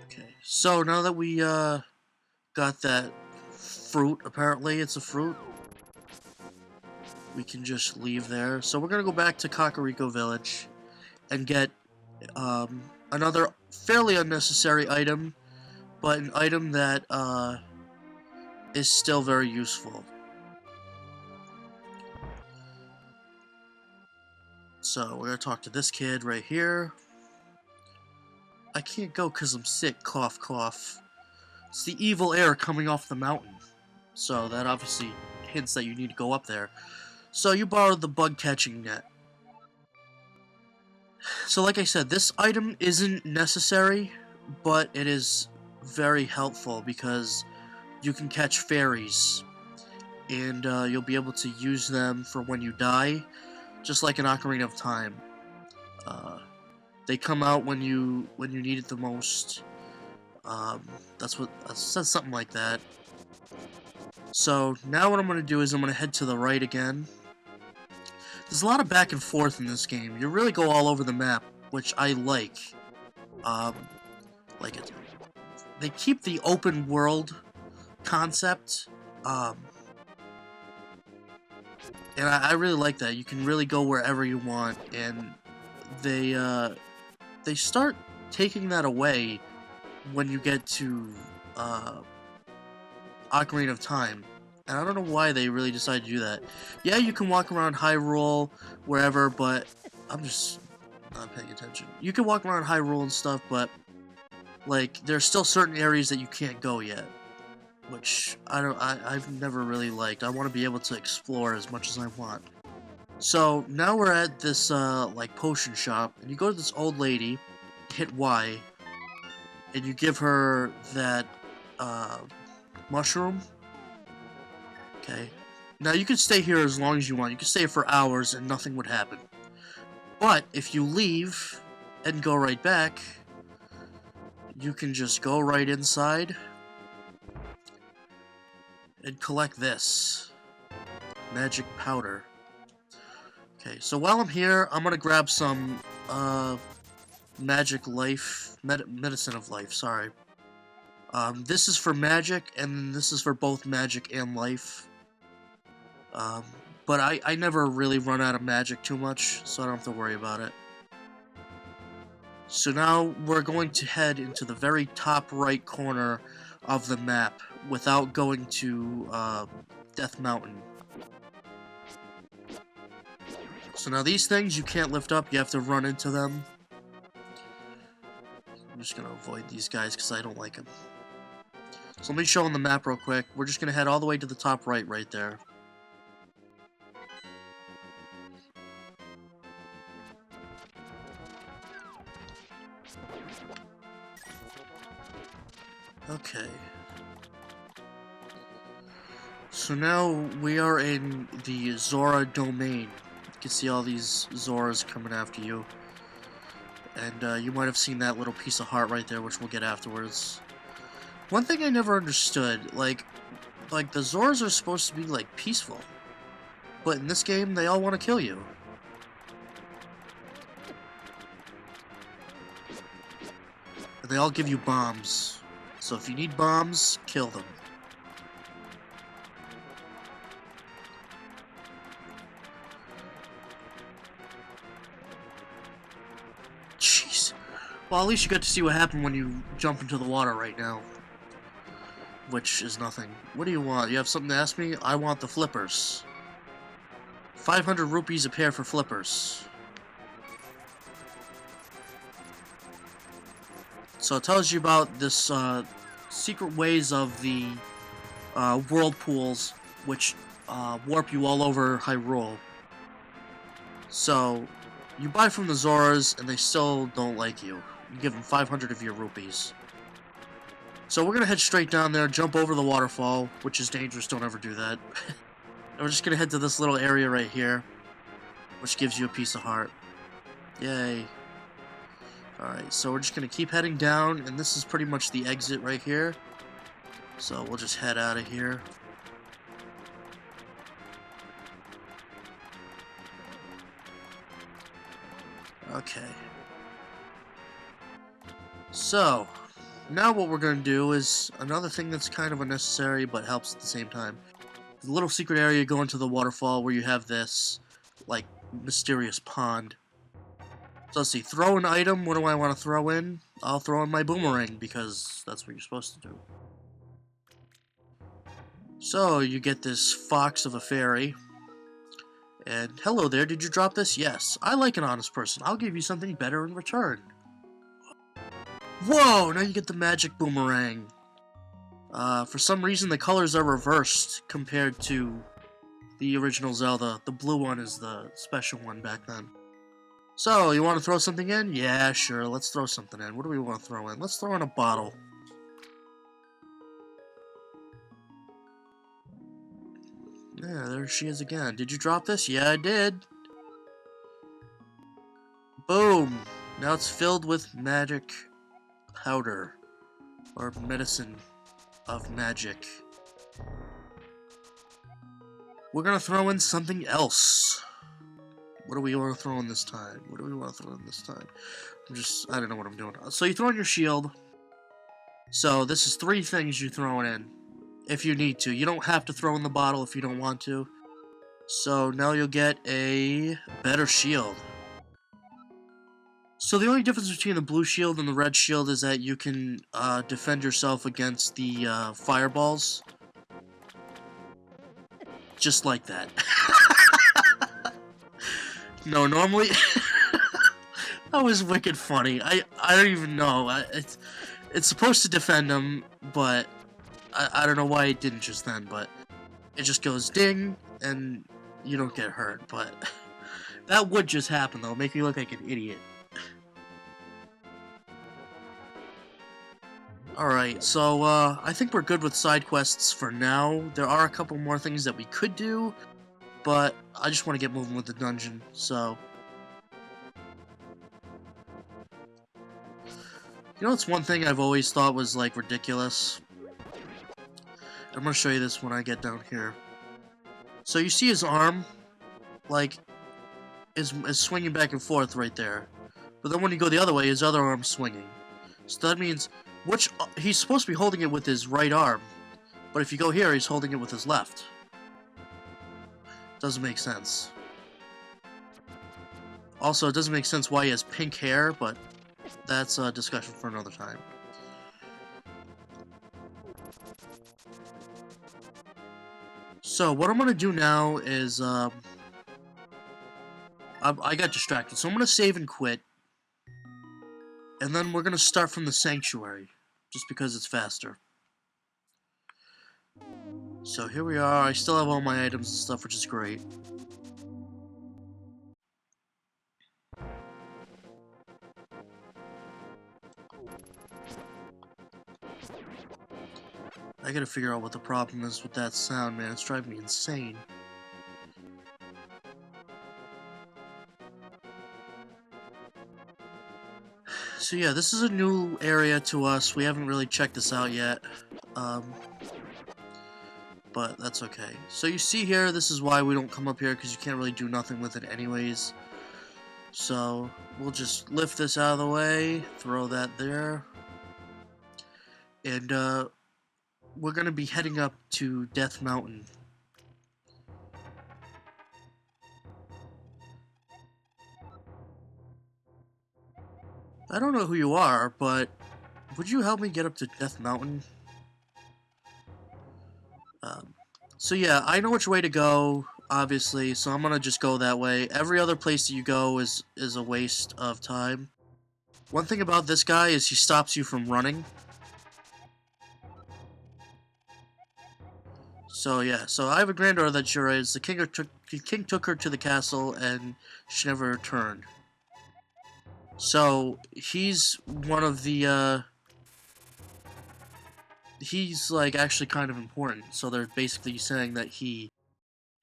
Okay, so now that we got that fruit, apparently it's a fruit, we can just leave there. So we're gonna go back to Kakariko Village and get another fairly unnecessary item, but an item that is still very useful. So we're gonna talk to this kid right here. I can't go because I'm sick, cough cough. It's the evil air coming off the mountain. So that obviously hints that you need to go up there. So you borrowed the bug catching net. So like I said, this item isn't necessary, but it is very helpful because you can catch fairies, and you'll be able to use them for when you die, just like an Ocarina of Time. They come out when you need it the most. That's what it says, something like that. So now what I'm going to do is I'm going to head to the right again. There's a lot of back and forth in this game. You really go all over the map, which I like. Like it. They keep the open world concept, and I really like that. You can really go wherever you want, and they start taking that away when you get to Ocarina of Time. And I don't know why they really decided to do that. Yeah, you can walk around Hyrule, wherever, but I'm just not paying attention. You can walk around Hyrule and stuff, but like there's still certain areas that you can't go yet, which I've never really liked. I want to be able to explore as much as I want. So now we're at this like potion shop, and you go to this old lady, hit Y, and you give her that mushroom. Okay. Now you can stay here as long as you want. You can stay for hours and nothing would happen. But if you leave and go right back, you can just go right inside and collect this magic powder. Okay, so while I'm here, I'm gonna grab some magic life, medicine of life, sorry. This is for magic, and this is for both magic and life. But I never really run out of magic too much, so I don't have to worry about it. So now we're going to head into the very top right corner of the map without going to Death Mountain. So now these things you can't lift up, you have to run into them. I'm just going to avoid these guys because I don't like them. So let me show on the map real quick. We're just going to head all the way to the top right there. Okay. So now we are in the Zora domain. You can see all these Zoras coming after you. And you might have seen that little piece of heart right there, which we'll get afterwards. One thing I never understood, like the Zoras are supposed to be, like, peaceful. But in this game, they all want to kill you. And they all give you bombs. So if you need bombs, kill them. Jeez. Well, at least you got to see what happened when you jump into the water right now. Which is nothing. What do you want? You have something to ask me? I want the flippers. 500 rupees a pair for flippers. So it tells you about this secret ways of the whirlpools, which warp you all over Hyrule. So you buy from the Zoras, and they still don't like you. You give them 500 of your rupees. So we're gonna head straight down there, jump over the waterfall, which is dangerous, don't ever do that. And we're just gonna head to this little area right here, which gives you a piece of heart. Yay. Alright, so we're just gonna keep heading down, and this is pretty much the exit right here. So we'll just head out of here. Okay. So, now what we're going to do is another thing that's kind of unnecessary but helps at the same time. The little secret area going to the waterfall where you have this, like, mysterious pond. So let's see, throw an item. What do I want to throw in? I'll throw in my boomerang because that's what you're supposed to do. So you get this fox of a fairy. And hello there, did you drop this? Yes, I like an honest person. I'll give you something better in return. Whoa, now you get the magic boomerang. For some reason the colors are reversed compared to the original Zelda. The blue one is the special one back then. So, you want to throw something in? Yeah, sure, let's throw something in. What do we want to throw in? Let's throw in a bottle. Yeah, there she is again. Did you drop this? Yeah, I did. Boom! Now it's filled with magic powder. Or medicine of magic. We're gonna throw in something else. What do we want to throw in this time? What do we want to throw in this time? I don't know what I'm doing. So you throw in your shield. So this is 3 things you're throwing in. If you need to. You don't have to throw in the bottle if you don't want to. So now you'll get a better shield. So the only difference between the blue shield and the red shield is that you can defend yourself against the fireballs. Just like that. No, normally... That was wicked funny. I don't even know. It's supposed to defend them, but I don't know why it didn't just then, but it just goes ding, and you don't get hurt, but that would just happen, though. Make me look like an idiot. Alright, so, I think we're good with side quests for now. There are a couple more things that we could do, but I just want to get moving with the dungeon, so... You know, it's one thing I've always thought was, like, ridiculous. I'm gonna show you this when I get down here. So you see his arm, like, is swinging back and forth right there. But then when you go the other way, his other arm's swinging. So that means, he's supposed to be holding it with his right arm. But if you go here, he's holding it with his left. Doesn't make sense. Also, it doesn't make sense why he has pink hair, but that's a discussion for another time. So, what I'm going to do now is, I got distracted, so I'm going to save and quit. And then we're going to start from the sanctuary, just because it's faster. So here we are, I still have all my items and stuff, which is great. I gotta figure out what the problem is with that sound, man. It's driving me insane. So yeah, this is a new area to us. We haven't really checked this out yet. But that's okay. So you see here, this is why we don't come up here, because you can't really do nothing with it anyways. So, we'll just lift this out of the way, throw that there. and we're gonna be heading up to Death Mountain. I don't know who you are, but would you help me get up to Death Mountain? So yeah, I know which way to go, obviously, so I'm gonna just go that way. Every other place that you go is a waste of time. One thing about this guy is he stops you from running. So yeah, so I have a granddaughter that's your age. The king took her to the castle and she never returned. So he's one of the he's like actually kind of important. So they're basically saying that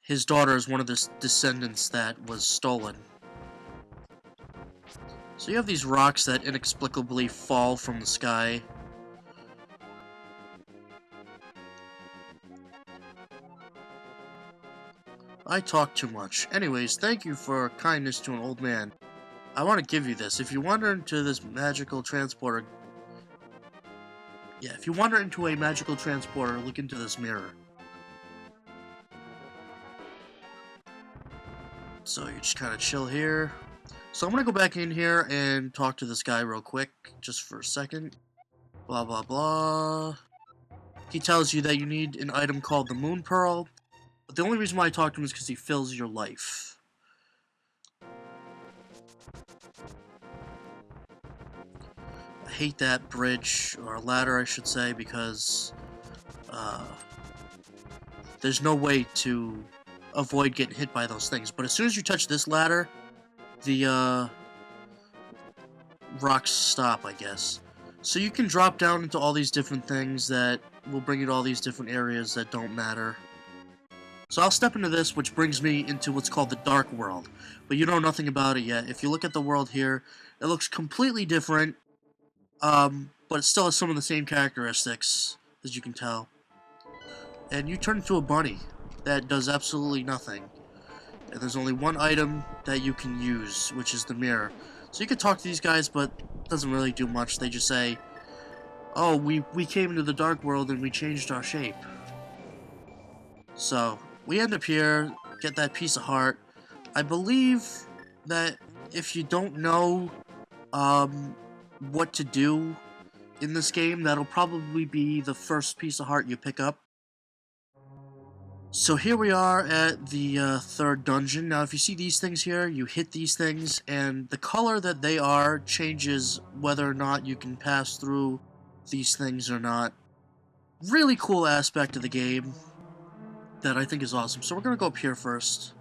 his daughter is one of the descendants that was stolen. So you have these rocks that inexplicably fall from the sky. I talk too much. Anyways, thank you for kindness to an old man. I want to give you this. If you wander into this magical transporter... Yeah, if you wander into a magical transporter, look into this mirror. So you just kind of chill here. So I'm going to go back in here and talk to this guy real quick, just for a second. Blah, blah, blah. He tells you that you need an item called the Moon Pearl. But the only reason why I talk to him is because he fills your life. I hate that bridge, or ladder I should say, because there's no way to avoid getting hit by those things. But as soon as you touch this ladder, the rocks stop, I guess. So you can drop down into all these different things that will bring you to all these different areas that don't matter. So I'll step into this, which brings me into what's called the Dark World. But you know nothing about it yet. If you look at the world here, it looks completely different, but it still has some of the same characteristics, as you can tell. And you turn into a bunny that does absolutely nothing. And there's only one item that you can use, which is the mirror. So you can talk to these guys, but it doesn't really do much. They just say, oh, we came into the Dark World and we changed our shape. So we end up here, get that piece of heart. I believe that if you don't know what to do in this game, that'll probably be the first piece of heart you pick up. So here we are at the third dungeon. Now if you see these things here, you hit these things, and the color that they are changes whether or not you can pass through these things or not. Really cool aspect of the game that I think is awesome. So we're gonna go up here first.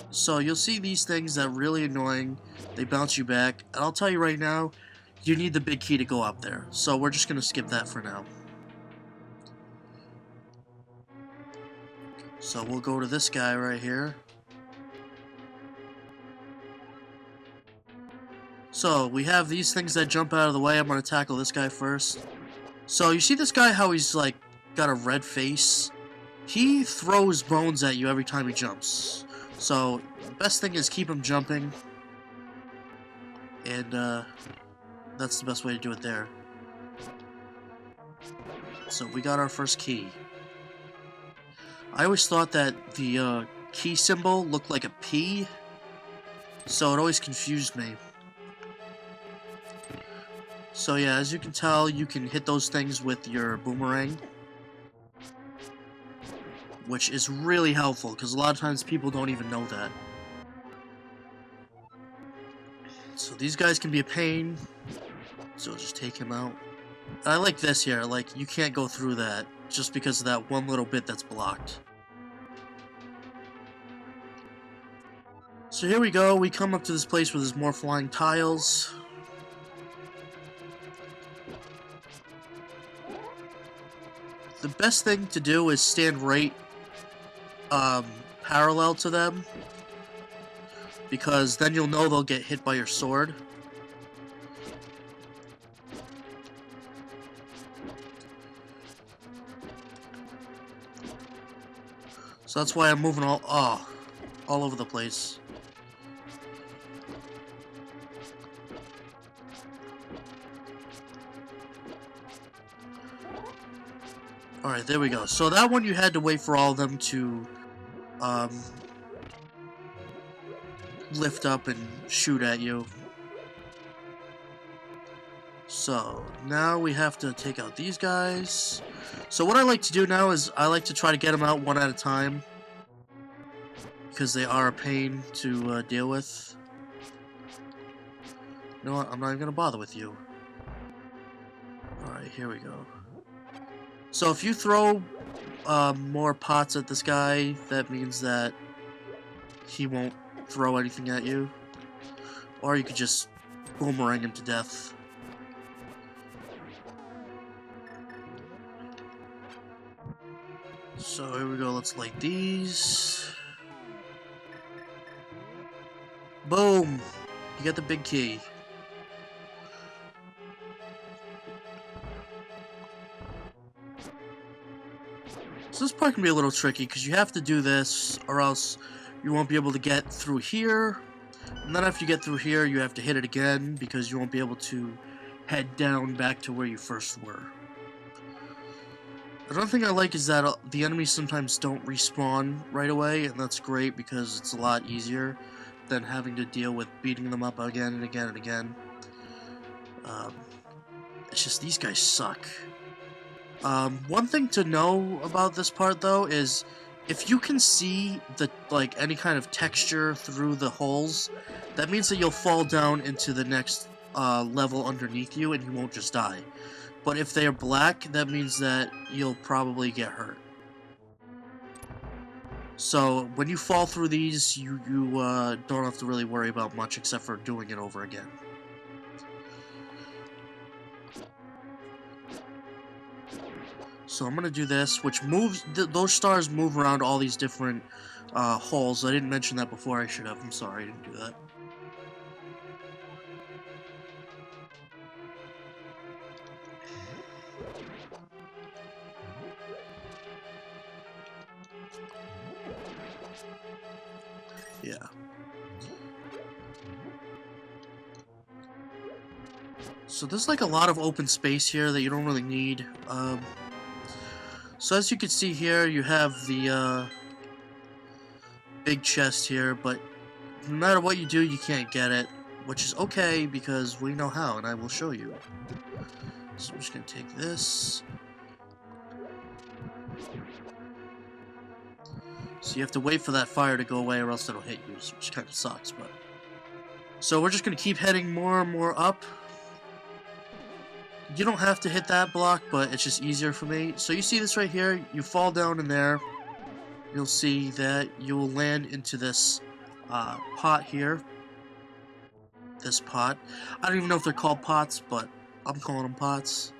So you'll see these things that are really annoying. They bounce you back, and I'll tell you right now, you need the big key to go up there. So we're just gonna skip that for now. So we'll go to this guy right here. So we have these things that jump out of the way. I'm gonna tackle this guy first. So you see this guy, how he's like got a red face? He throws bones at you every time he jumps. So the best thing is keep him jumping. And that's the best way to do it there. So we got our first key. I always thought that the key symbol looked like a P, so it always confused me. So yeah, as you can tell, you can hit those things with your boomerang, which is really helpful, because a lot of times people don't even know that. So these guys can be a pain, so just take him out. And I like this here, like, you can't go through that, just because of that one little bit that's blocked. So here we go, we come up to this place where there's more flying tiles. The best thing to do is stand right parallel to them, because then you'll know they'll get hit by your sword. So that's why I'm moving all over the place. Alright, there we go. So that one you had to wait for all of them to lift up and shoot at you. So now we have to take out these guys. So what I like to do now is I like to try to get them out one at a time, because they are a pain to deal with. You know what? I'm not even gonna bother with you. Alright, here we go. So if you throw more pots at this guy, that means that he won't throw anything at you. Or you could just boomerang him to death. So here we go, let's light these. Boom! You got the big key. So this part can be a little tricky, because you have to do this, or else you won't be able to get through here. And then after you get through here, you have to hit it again, because you won't be able to head down back to where you first were. Another thing I like is that the enemies sometimes don't respawn right away, and that's great because it's a lot easier than having to deal with beating them up again and again and again. It's just these guys suck. One thing to know about this part though is if you can see any kind of texture through the holes, that means that you'll fall down into the next level underneath you and you won't just die. But if they are black, that means that you'll probably get hurt. So when you fall through these, you don't have to really worry about much except for doing it over again. So I'm gonna do this, which moves. Those stars move around all these different holes. I didn't mention that before. I should have. I'm sorry, I didn't do that. Yeah. So there's like a lot of open space here that you don't really need. So as you can see here, you have the big chest here, but no matter what you do, you can't get it, which is okay because we know how, and I will show you. So I'm just gonna take this. So you have to wait for that fire to go away or else it'll hit you, which kind of sucks, but... So we're just going to keep heading more and more up. You don't have to hit that block, but it's just easier for me. So you see this right here, you fall down in there, you'll see that you will land into this pot here. This pot. I don't even know if they're called pots, but I'm calling them pots.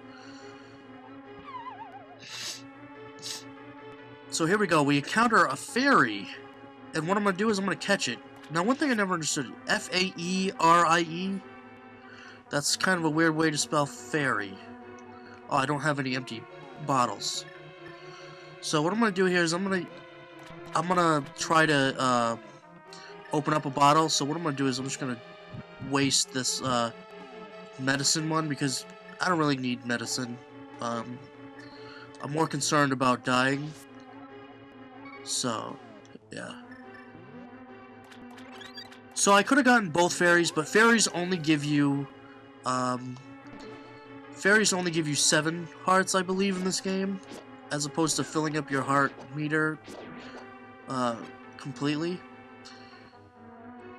So here we go, we encounter a fairy, and what I'm going to do is I'm going to catch it. Now one thing I never understood, F-A-E-R-I-E? That's kind of a weird way to spell fairy. Oh, I don't have any empty bottles. So what I'm going to do here is I'm going to try to open up a bottle. So what I'm going to do is I'm just going to waste this medicine one, because I don't really need medicine. I'm more concerned about dying. So, yeah. So I could have gotten both fairies, but fairies only give you 7 hearts, I believe, in this game, as opposed to filling up your heart meter completely.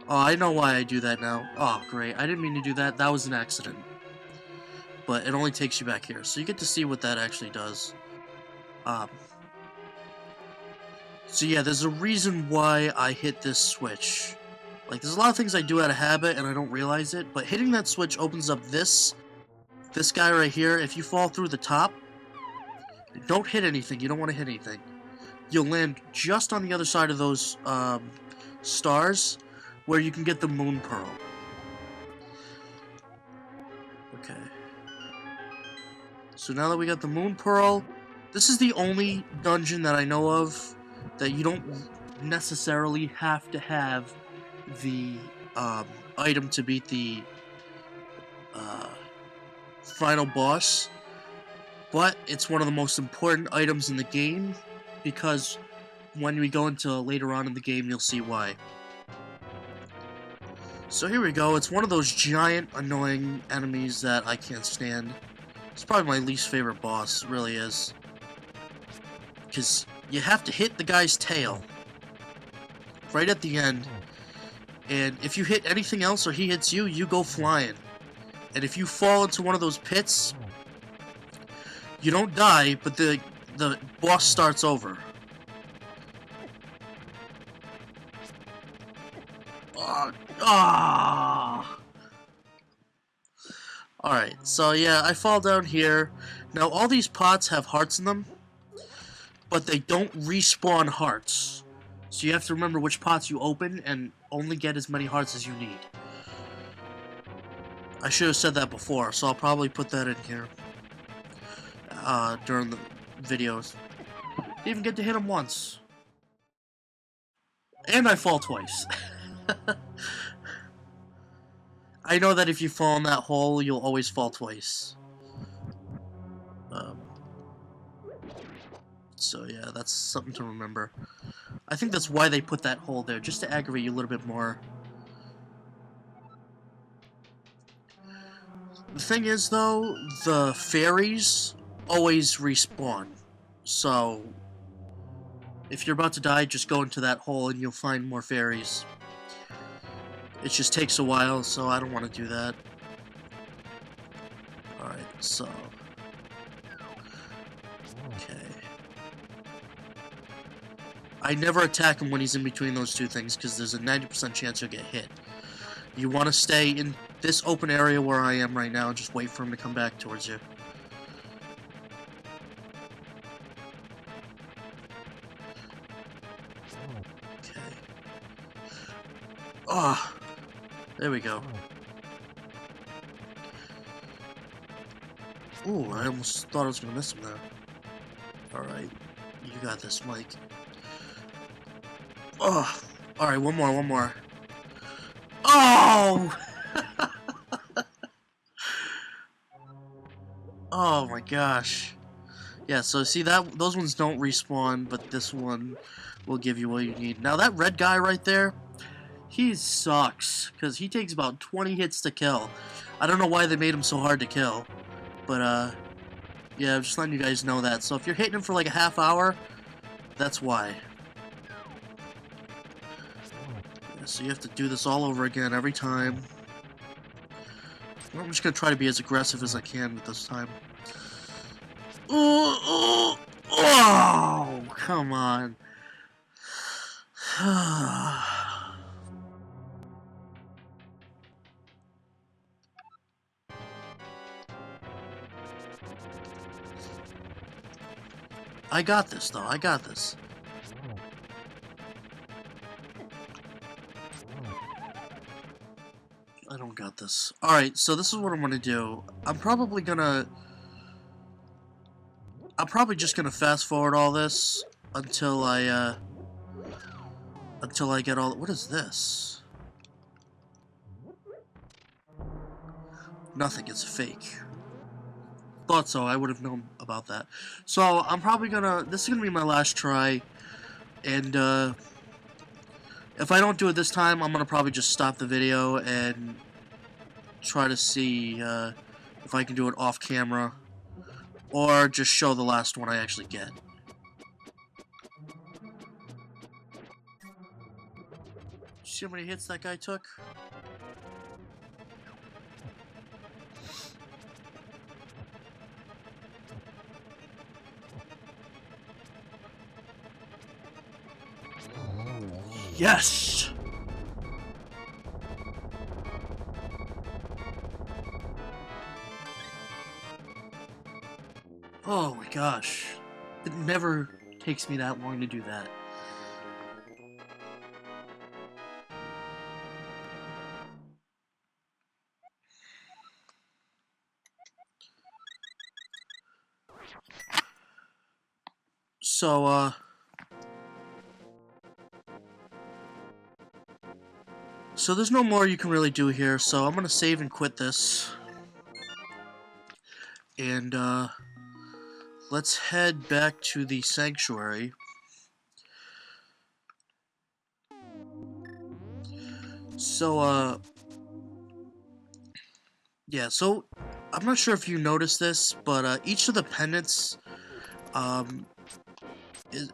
Oh, I know why I do that now. Oh, great. I didn't mean to do that. That was an accident. But it only takes you back here, so you get to see what that actually does. So yeah, there's a reason why I hit this switch. Like, there's a lot of things I do out of habit and I don't realize it, but hitting that switch opens up this guy right here. If you fall through the top, don't hit anything. You don't want to hit anything. You'll land just on the other side of those stars, where you can get the moon pearl. Okay. So now that we got the moon pearl, this is the only dungeon that I know of that you don't necessarily have to have the item to beat the final boss. but it's one of the most important items in the game, because when we go into later on in the game, you'll see why. So here we go. It's one of those giant, annoying enemies that I can't stand. It's probably my least favorite boss, it really is. Because you have to hit the guy's tail right at the end, and if you hit anything else or he hits you, you go flying. And if you fall into one of those pits, you don't die, but the boss starts over. Alright, so yeah, I fall down here. Now, all these pots have hearts in them, but they don't respawn hearts. So you have to remember which pots you open and only get as many hearts as you need. I should have said that before, so I'll probably put that in here during the videos. Didn't even get to hit him once. And I fall twice. I know that if you fall in that hole, you'll always fall twice. So yeah, that's something to remember. I think that's why they put that hole there, just to aggravate you a little bit more. The thing is, though, the fairies always respawn. So, if you're about to die, just go into that hole and you'll find more fairies. It just takes a while, so I don't want to do that. Alright, so... Okay. I never attack him when he's in between those two things, because there's a 90% chance you'll get hit. You want to stay in this open area where I am right now and just wait for him to come back towards you. Okay. Ah! There we go. Ooh, I almost thought I was gonna miss him there. Alright. You got this, Mike. Oh! Alright, one more. Oh! Oh my gosh. Yeah, so see that those ones don't respawn, but this one will give you what you need. Now that red guy right there, he sucks, because he takes about 20 hits to kill. I don't know why they made him so hard to kill, but yeah, I'm just letting you guys know that. So if you're hitting him for like a half hour, that's why. Yeah, so you have to do this all over again every time. I'm just gonna try to be as aggressive as I can with this time. Oh, come on. I got this, though. I got this. I don't got this. Alright, so this is what I'm gonna do. I'm probably just gonna fast forward all this until I get all... What is this? Nothing, it's fake. Thought so, I would have known about that. So, I'm probably gonna... This is gonna be my last try, and, if I don't do it this time, I'm gonna probably just stop the video and try to see, if I can do it off camera, or just show the last one I actually get. See how many hits that guy took? Yes! Oh my gosh. It never takes me that long to do that. So there's no more you can really do here, so I'm gonna save and quit this. And, let's head back to the sanctuary. So, yeah, so I'm not sure if you noticed this, but each of the pendants, I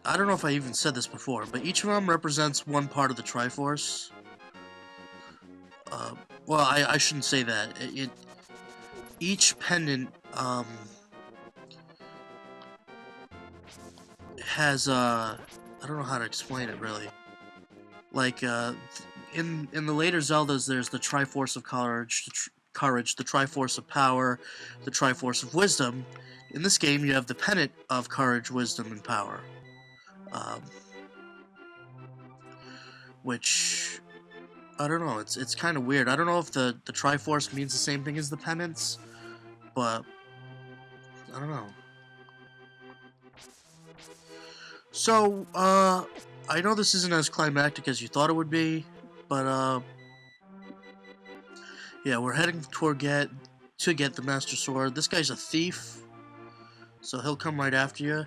don't know if I even said this before, but each of them represents one part of the Triforce. Uh, well, I shouldn't say that. Each pendant, has, I don't know how to explain it, really. Like, in the later Zeldas, there's the Triforce of Courage, the Triforce of Power, the Triforce of Wisdom. In this game, you have the Pendant of Courage, Wisdom, and Power. Um, which, I don't know, it's kind of weird. I don't know if the Triforce means the same thing as the pendants, but I don't know. So, I know this isn't as climactic as you thought it would be, but, yeah, we're heading to get the Master Sword. This guy's a thief, so he'll come right after you.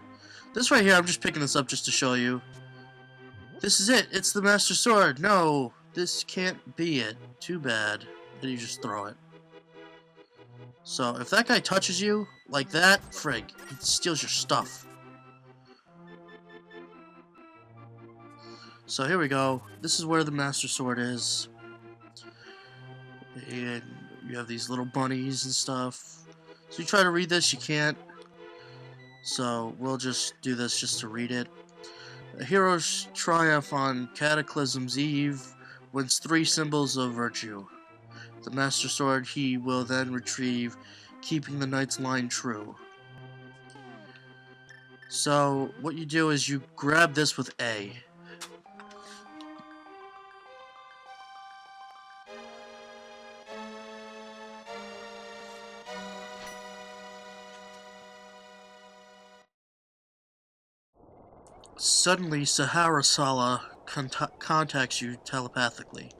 This right here, I'm just picking this up just to show you. This is it. It's the Master Sword. No, this can't be it. Too bad. Then you just throw it. So, if that guy touches you like that, frig, he steals your stuff. So here we go. This is where the Master Sword is. And you have these little bunnies and stuff. So you try to read this, you can't. So we'll just do this just to read it. A hero's triumph on Cataclysm's eve wins 3 symbols of virtue. The Master Sword he will then retrieve, keeping the knight's line true. So what you do is you grab this with A. Suddenly, Sahara Sala contacts you telepathically.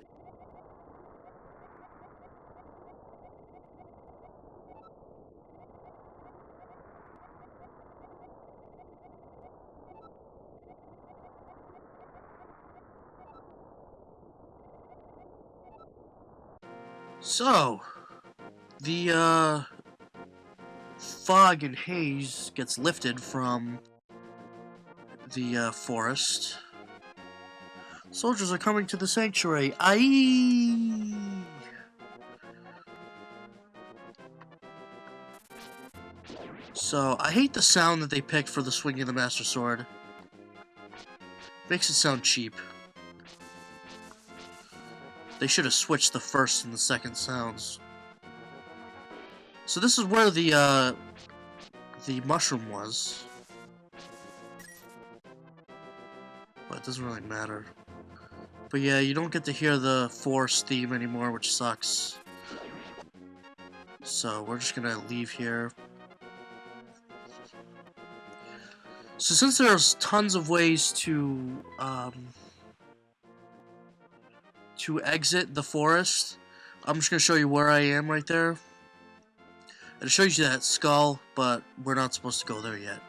So, the fog and haze gets lifted from the forest. Soldiers are coming to the sanctuary. Aye! So, I hate the sound that they picked for the swinging of the Master Sword. Makes it sound cheap. They should have switched the first and the second sounds. So this is where the mushroom was. But it doesn't really matter. But yeah, you don't get to hear the Force theme anymore, which sucks. So we're just gonna leave here. So since there's tons of ways to exit the forest, I'm just gonna show you where I am right there. And it shows you that skull, but we're not supposed to go there yet.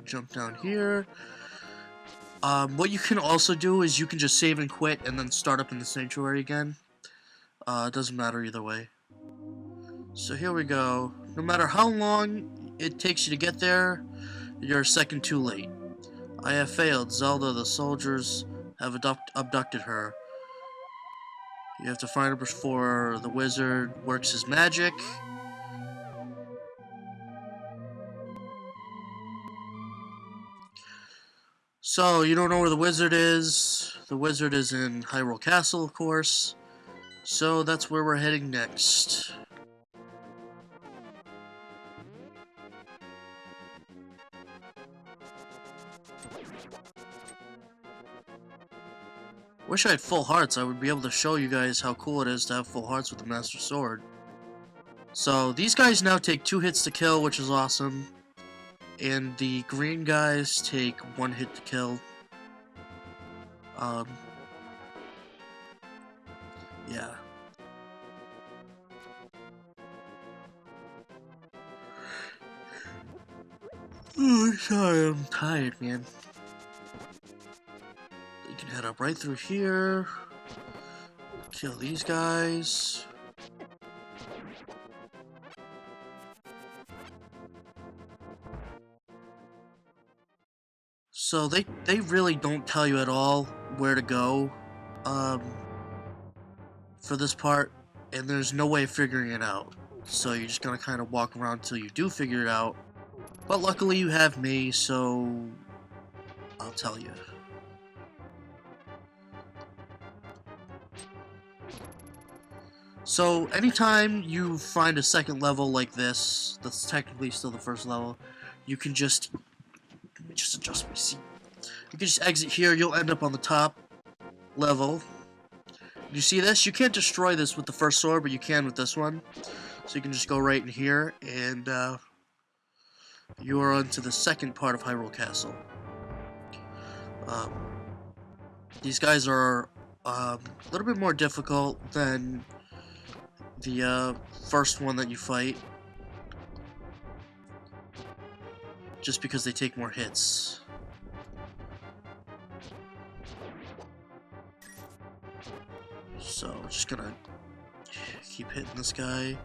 Jump down here. What you can also do is you can just save and quit and then start up in the sanctuary again. It doesn't matter either way. So here we go. No matter how long it takes you to get there, you're a second too late. I have failed. Zelda, the soldiers have abducted her. You have to find her before the wizard works his magic. So, you don't know where the wizard is. The wizard is in Hyrule Castle, of course. So, that's where we're heading next. Wish I had full hearts. I would be able to show you guys how cool it is to have full hearts with the Master Sword. So, these guys now take 2 hits to kill, which is awesome. And the green guys take 1 hit to kill. Um, yeah. Oh, sorry, I'm tired, man. You can head up right through here. Kill these guys. So they really don't tell you at all where to go um, for this part, and there's no way of figuring it out. So you're just gonna kind of walk around until you do figure it out. But luckily you have me, so I'll tell you. So anytime you find a second level like this, that's technically still the first level, you can just, let me just adjust my seat. You can just exit here, you'll end up on the top level. You see this? You can't destroy this with the first sword, but you can with this one. So you can just go right in here, and you are onto the second part of Hyrule Castle. These guys are a little bit more difficult than the first one that you fight, just because they take more hits. So, just gonna keep hitting this guy.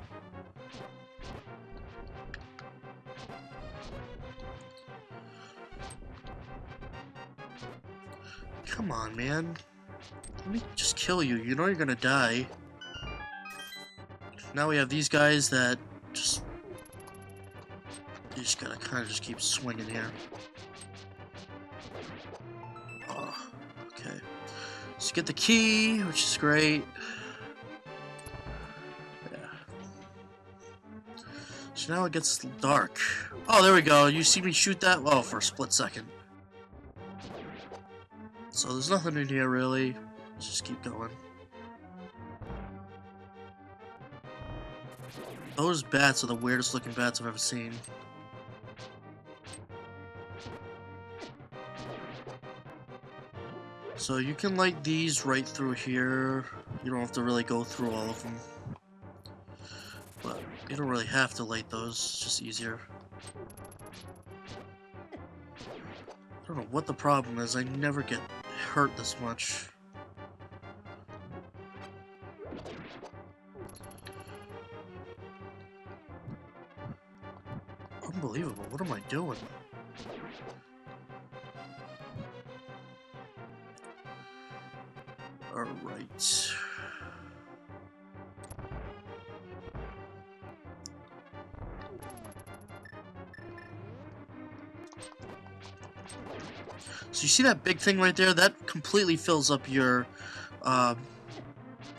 Come on, man. Let me just kill you. You know you're gonna die. Now we have these guys that just... You just gotta kind of just keep swinging here. Oh, okay. Let's get the key, which is great. Yeah. So now it gets dark. Oh, there we go. You see me shoot that? Oh, for a split second. So there's nothing in here, really. Let's just keep going. Those bats are the weirdest looking bats I've ever seen. So you can light these right through here. You don't have to really go through all of them. But you don't really have to light those, it's just easier. I don't know what the problem is, I never get hurt this much. Unbelievable, what am I doing? Alright. So you see that big thing right there? That completely fills up your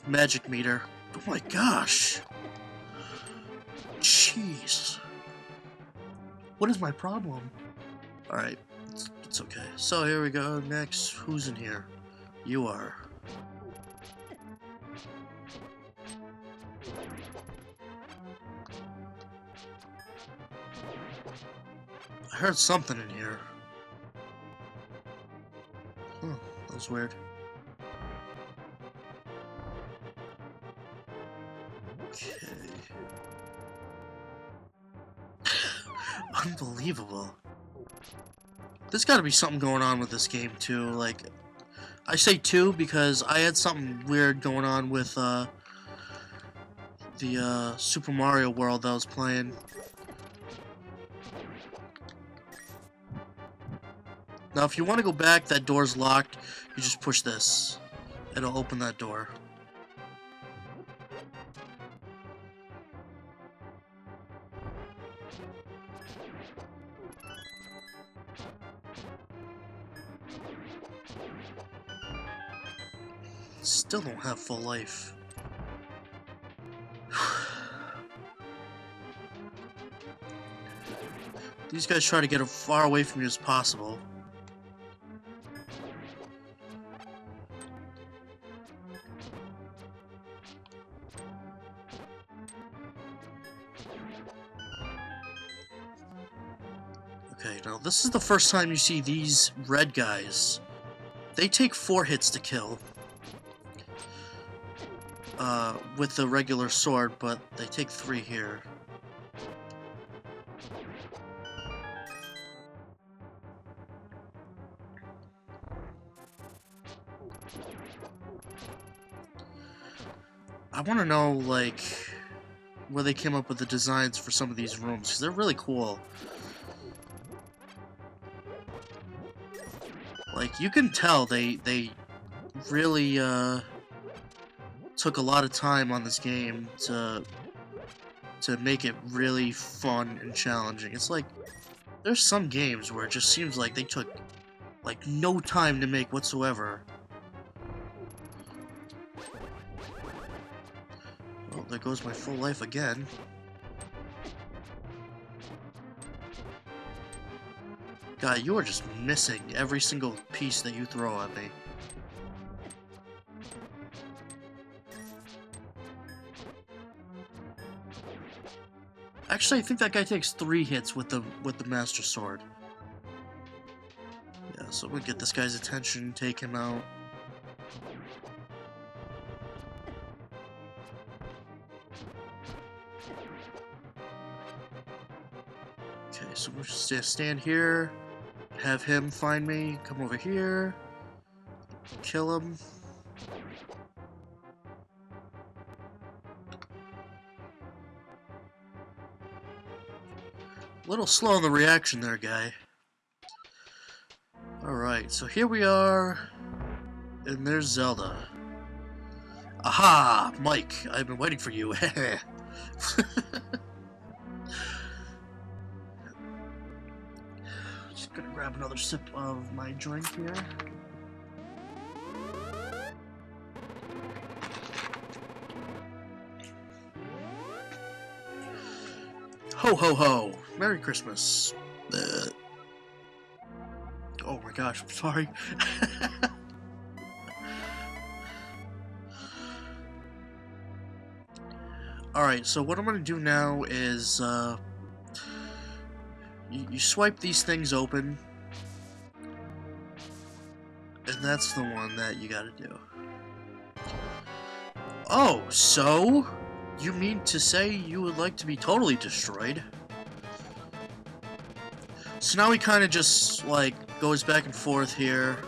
magic meter. Oh my gosh! Jeez. What is my problem? Alright, it's okay. So here we go. Next, who's in here? You are. I heard something in here. Oh, that was weird. Okay. Unbelievable. There's gotta be something going on with this game, too. Like, I say two because I had something weird going on with, the, Super Mario World that I was playing. Now, if you want to go back, that door's locked. You just push this. It'll open that door. Still don't have full life. These guys try to get as far away from you as possible. Okay, now this is the first time you see these red guys. they take 4 hits to kill with the regular sword, but they take 3 here. I want to know, like, where they came up with the designs for some of these rooms, because they're really cool. Like, you can tell they really took a lot of time on this game to make it really fun and challenging. It's like, there's some games where it just seems like they took, like, no time to make whatsoever. Well, there goes my full life again. Guy, you are just missing every single piece that you throw at me. Actually, I think that guy takes 3 hits with the Master Sword. Yeah, so we'll get this guy's attention, take him out. Okay, so we'll just stand here, have him find me, come over here, kill him. A little slow on the reaction there, guy. Alright, so here we are, and there's Zelda. Aha! Mike, I've been waiting for you. Just gonna grab another sip of my drink here. Ho ho ho! Merry Christmas. Oh my gosh, I'm sorry. Alright, so what I'm gonna do now is, you swipe these things open, and that's the one that you gotta do. Oh, so? You mean to say you would like to be totally destroyed? So now he kind of just, like, goes back and forth here.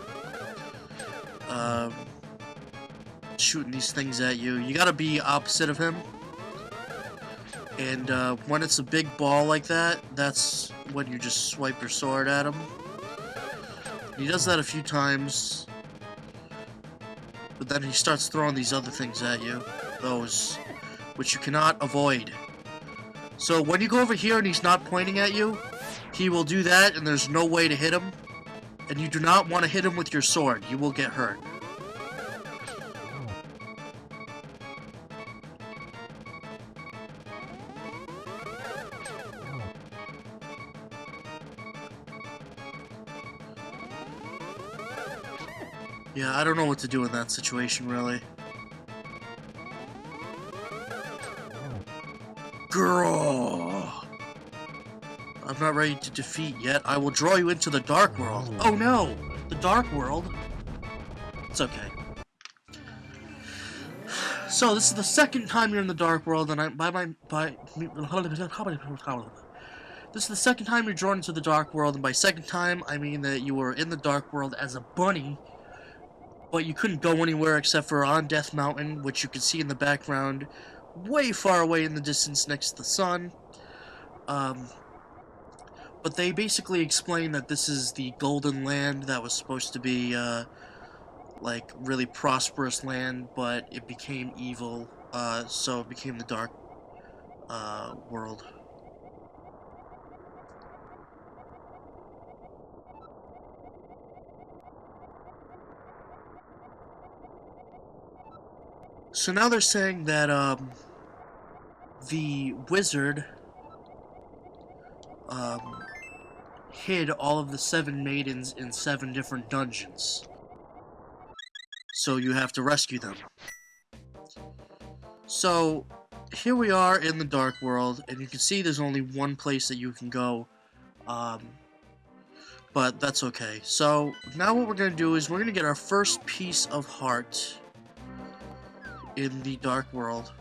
Shooting these things at you. You gotta be opposite of him. And when it's a big ball like that, that's when you just swipe your sword at him. He does that a few times. But then he starts throwing these other things at you. Those which you cannot avoid. So when you go over here and he's not pointing at you, he will do that and there's no way to hit him. And you do not want to hit him with your sword. You will get hurt. Yeah, I don't know what to do in that situation, really. Girl! I'm not ready to defeat yet. I will draw you into the Dark World. Oh no! The Dark World? It's okay. So, this is the second time you're in the Dark World, and this is the second time you're drawn into the Dark World, and by second time, I mean that you were in the Dark World as a bunny, but you couldn't go anywhere except for on Death Mountain, which you can see in the background, way far away in the distance next to the sun. But they basically explain that this is the Golden Land that was supposed to be, like, really prosperous land, but it became evil, so it became the Dark, World. So now they're saying that, the wizard, hid all of the 7 maidens in 7 different dungeons. So you have to rescue them. So, here we are in the Dark World, and you can see there's only one place that you can go. but that's okay. So now what we're gonna do is we're gonna get our first piece of heart in the Dark World,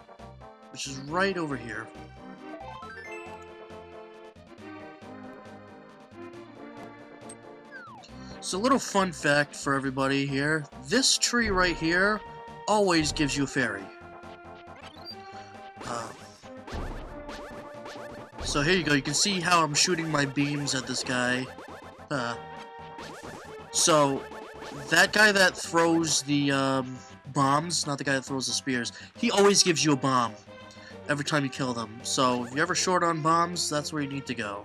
which is right over here. So a little fun fact for everybody here, this tree right here always gives you a fairy. So here you go, you can see how I'm shooting my beams at this guy. So, that guy that throws the bombs, not the guy that throws the spears, he always gives you a bomb every time you kill them. So, if you're ever short on bombs, that's where you need to go.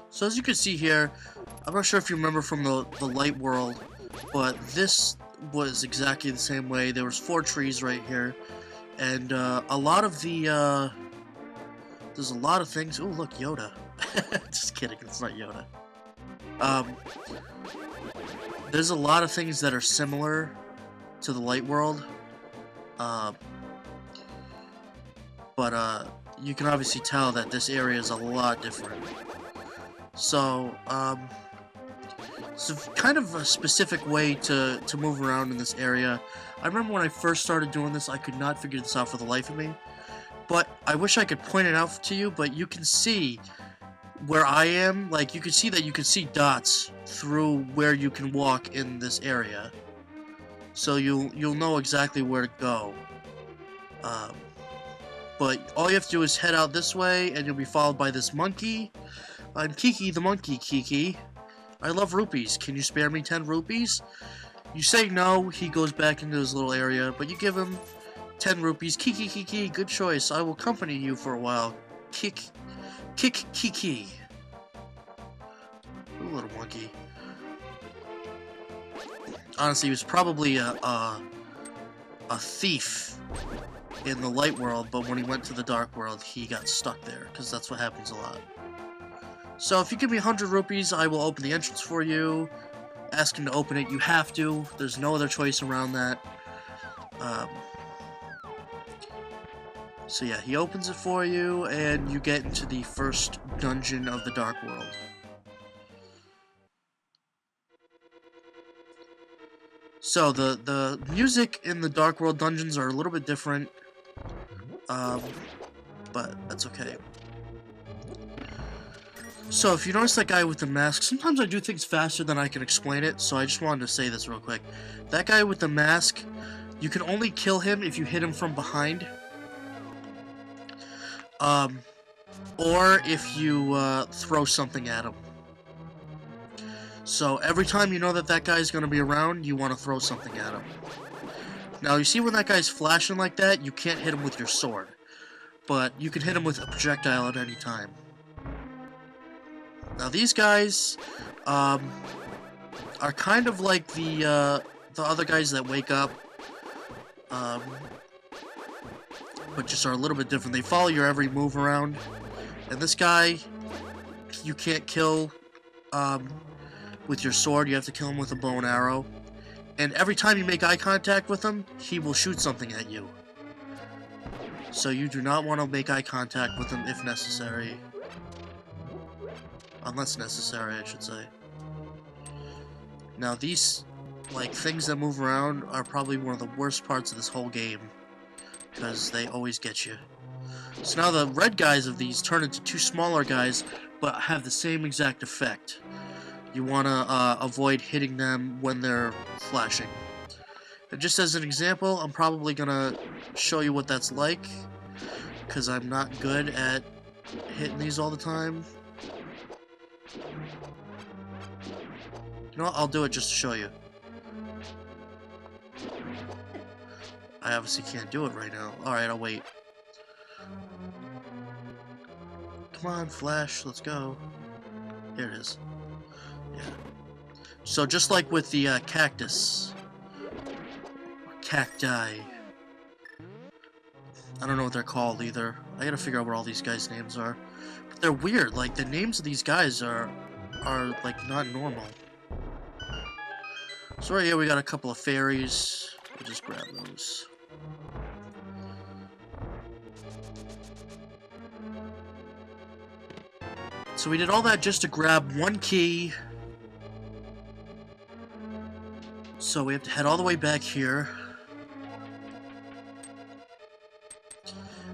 So as you can see here, I'm not sure if you remember from the light world, but this was exactly the same way. There was 4 trees right here, and a lot of the, there's a lot of things. Oh, look, Yoda. Just kidding, it's not Yoda. There's a lot of things that are similar to the light world, but you can obviously tell that this area is a lot different. So, it's kind of a specific way to move around in this area. I remember when I first started doing this, I could not figure this out for the life of me. But I wish I could point it out to you, but you can see where I am, like, you can see that you can see dots through where you can walk in this area. So you'll know exactly where to go. But all you have to do is head out this way, and you'll be followed by this monkey. I'm Kiki the monkey, Kiki. I love rupees. Can you spare me 10 rupees? You say no, he goes back into his little area, but you give him 10 rupees. Kiki, Kiki, good choice. I will accompany you for a while. Kick, Kiki. Ooh, little monkey. Honestly, he was probably a thief in the light world, but when he went to the dark world, he got stuck there, because that's what happens a lot. So if you give me 100 rupees, I will open the entrance for you. Ask him to open it. You have to. There's no other choice around that. So yeah, he opens it for you, and you get into the first dungeon of the Dark World. So the music in the Dark World dungeons are a little bit different, but that's okay. So if you notice that guy with the mask, sometimes I do things faster than I can explain it, so I just wanted to say this real quick. That guy with the mask, you can only kill him if you hit him from behind. Or if you throw something at him. So every time you know that that guy's going to be around, you want to throw something at him. Now you see when that guy's flashing like that, you can't hit him with your sword. But you can hit him with a projectile at any time. Now these guys are kind of like the other guys that wake up, but just are a little bit different. They follow your every move around, and this guy you can't kill with your sword. You have to kill him with a bow and arrow. And every time you make eye contact with him, he will shoot something at you. So you do not want to make eye contact with him if necessary. Unless necessary, I should say. Now these, like, things that move around are probably one of the worst parts of this whole game, because they always get you. So now the red guys of these turn into 2 smaller guys, but have the same exact effect. You want to avoid hitting them when they're flashing. And just as an example, I'm probably going to show you what that's like, because I'm not good at hitting these all the time. You know what? I'll do it just to show you. I obviously can't do it right now. Alright, I'll wait. Come on, Flash, let's go. Here it is. Yeah. So just like with the cactus. Cacti. I don't know what they're called either. I gotta figure out what all these guys' names are. But they're weird, like the names of these guys are like not normal. So right here we got a couple of fairies. We'll just grab those. So we did all that just to grab one key. So we have to head all the way back here.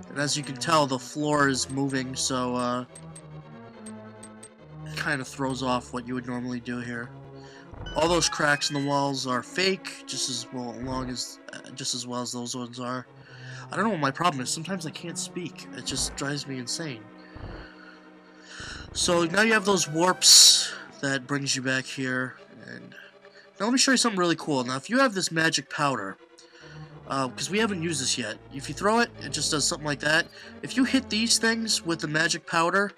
And as you can tell, the floor is moving, so kind of throws off what you would normally do here. All those cracks in the walls are fake, just as well as those ones are. I don't know what my problem is. Sometimes I can't speak. It just drives me insane. So now you have those warps that brings you back here, and now let me show you something really cool. Now, if you have this magic powder, because we haven't used this yet, if you throw it, it just does something like that. If you hit these things with the magic powder,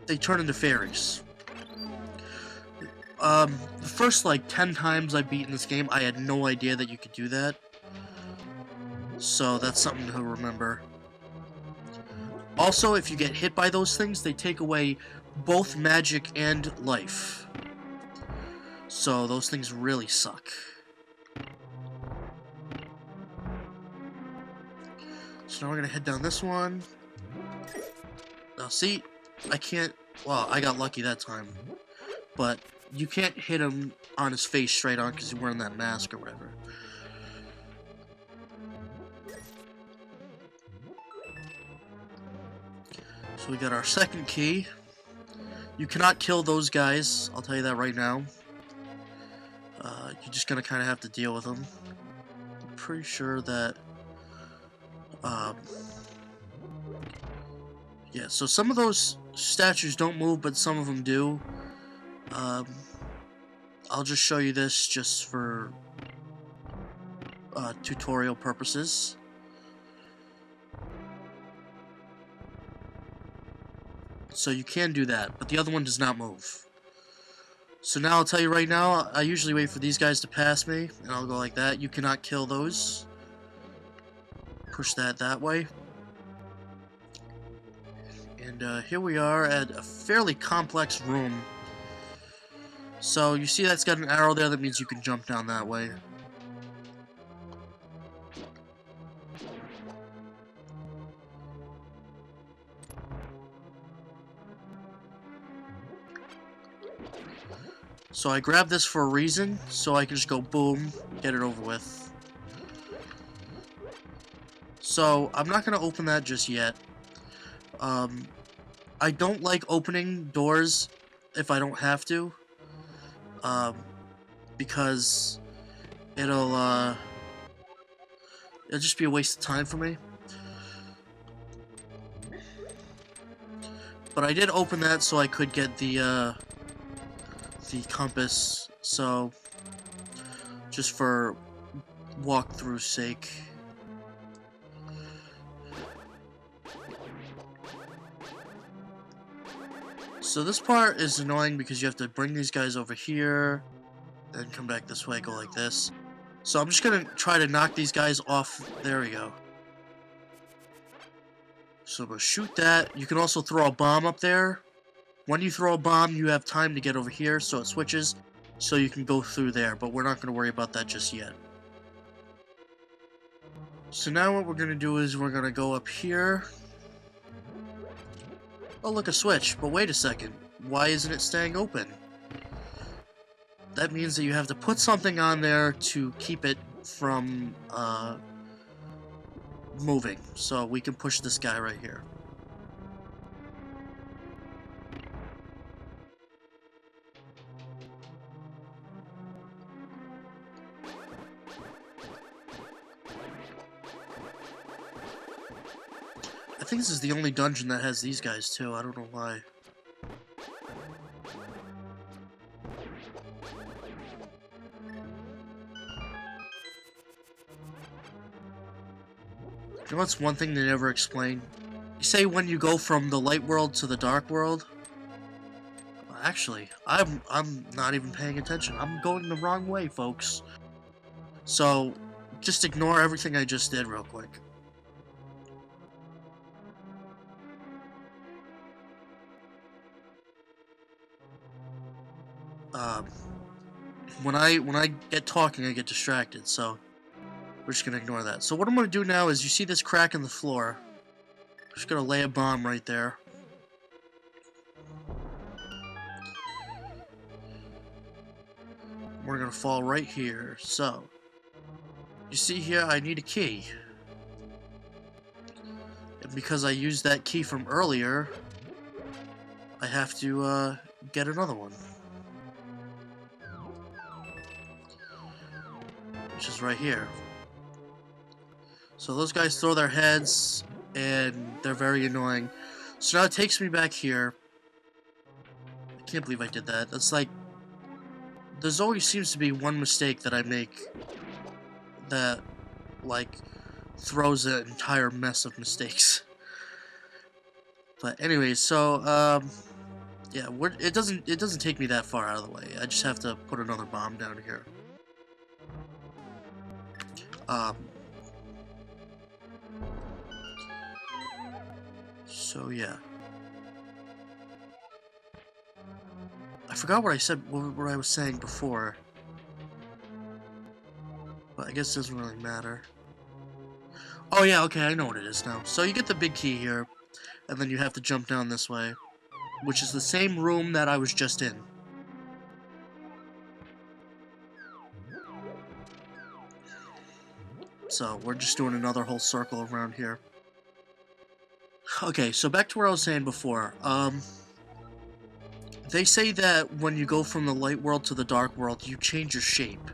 they turn into fairies. The first, like, 10 times I've beaten this game, I had no idea that you could do that. So that's something to remember. Also, if you get hit by those things, they take away both magic and life. So those things really suck. So now we're gonna head down this one. Now see, I can't... Well, I got lucky that time. But you can't hit him on his face straight on because he's wearing that mask or whatever. So we got our second key. You cannot kill those guys, I'll tell you that right now. You're just gonna kind of have to deal with them. I'm pretty sure that... yeah, so some of those statues don't move, but some of them do. I'll just show you this just for tutorial purposes. So you can do that, but the other one does not move. So now I'll tell you right now, I usually wait for these guys to pass me, and I'll go like that. You cannot kill those. Push that way. And here we are at a fairly complex room. So you see that's got an arrow there, that means you can jump down that way. So I grabbed this for a reason, so I can just go boom, get it over with. So I'm not going to open that just yet. I don't like opening doors if I don't have to. Because it'll just be a waste of time for me. But I did open that so I could get the compass, so just for walkthrough's sake. So this part is annoying because you have to bring these guys over here, then come back this way, go like this. So I'm just gonna try to knock these guys off. There we go. So I'm gonna shoot that. You can also throw a bomb up there. When you throw a bomb, you have time to get over here, so it switches, so you can go through there, but we're not gonna worry about that just yet. So now what we're gonna do is we're gonna go up here. Oh, look, a switch. But wait a second. Why isn't it staying open? That means that you have to put something on there to keep it from moving. So we can push this guy right here. I think this is the only dungeon that has these guys too. I don't know why. You know what's one thing they never explain? You say when you go from the light world to the dark world. Actually, I'm not even paying attention. I'm going the wrong way, folks. So just ignore everything I just did real quick. when I get talking, I get distracted, so we're just gonna ignore that. So what I'm gonna do now is, you see this crack in the floor? I'm just gonna lay a bomb right there. We're gonna fall right here. So you see here, I need a key. And because I used that key from earlier, I have to get another one. Which is right here. So those guys throw their heads, and they're very annoying. So now it takes me back here. I can't believe I did that. That's like... There's always seems to be one mistake that I make that, like, throws an entire mess of mistakes. But anyways, so, yeah, it doesn't take me that far out of the way. I just have to put another bomb down here. So yeah. I forgot what I said, what I was saying before. But I guess it doesn't really matter. Oh yeah, okay, I know what it is now. So you get the big key here, and then you have to jump down this way, which is the same room that I was just in. So we're just doing another whole circle around here. Okay, so back to what I was saying before. They say that when you go from the light world to the dark world, you change your shape.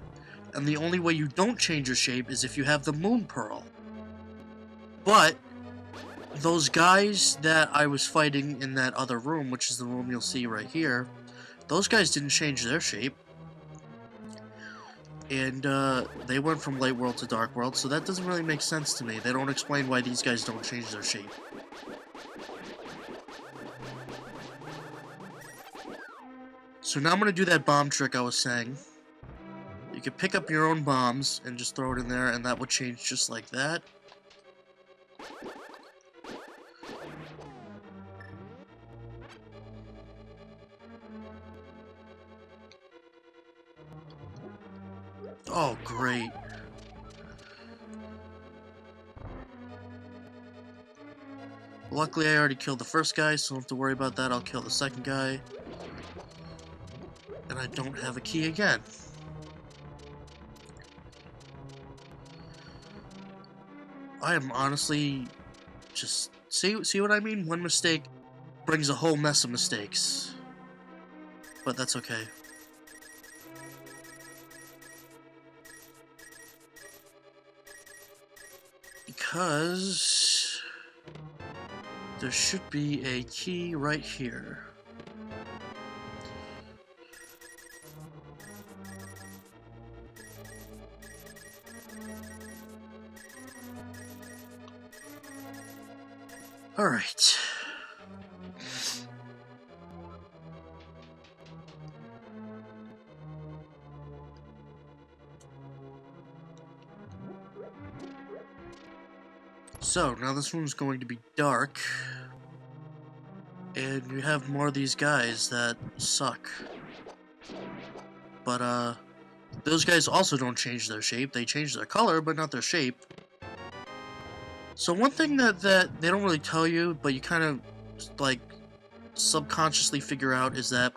And the only way you don't change your shape is if you have the moon pearl. But those guys that I was fighting in that other room, which is the room you'll see right here, those guys didn't change their shape. And they went from light world to dark world, so that doesn't really make sense to me. They don't explain why these guys don't change their shape. So now I'm going to do that bomb trick I was saying. You can pick up your own bombs and just throw it in there, and that would change just like that. Oh, great. Luckily, I already killed the first guy, so don't have to worry about that. I'll kill the second guy. And I don't have a key again. I am honestly just... See what I mean? One mistake brings a whole mess of mistakes. But that's okay. Because there should be a key right here. All right. So, now this room's going to be dark, and you have more of these guys that suck. But, those guys also don't change their shape. They change their color, but not their shape. So one thing that they don't really tell you, but you kind of, like, subconsciously figure out is that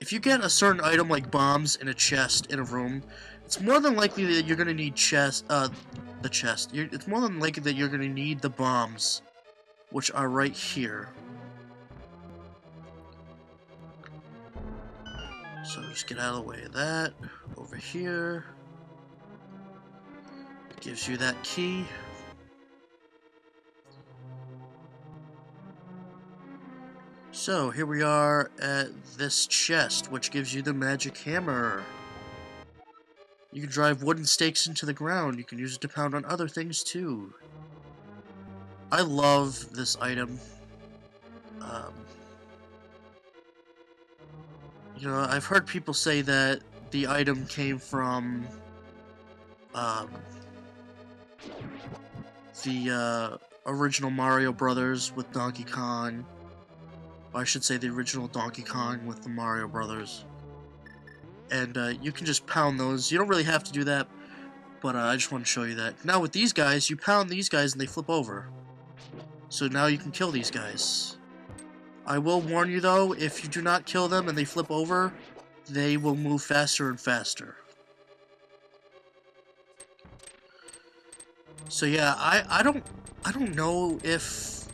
if you get a certain item like bombs in a chest in a room, it's more than likely that you're going to need it's more than likely that you're going to need the bombs, which are right here. So just get out of the way of that. Over here. It gives you that key. So here we are at this chest, which gives you the magic hammer. You can drive wooden stakes into the ground. You can use it to pound on other things too. I love this item. You know, I've heard people say that the item came from the original Mario Brothers with Donkey Kong. Or I should say the original Donkey Kong with the Mario Brothers. and you can just pound those. You don't really have to do that, but I just want to show you that. Now with these guys, you pound these guys and they flip over. So now you can kill these guys. I will warn you though, if you do not kill them and they flip over, they will move faster and faster. So yeah, I don't know if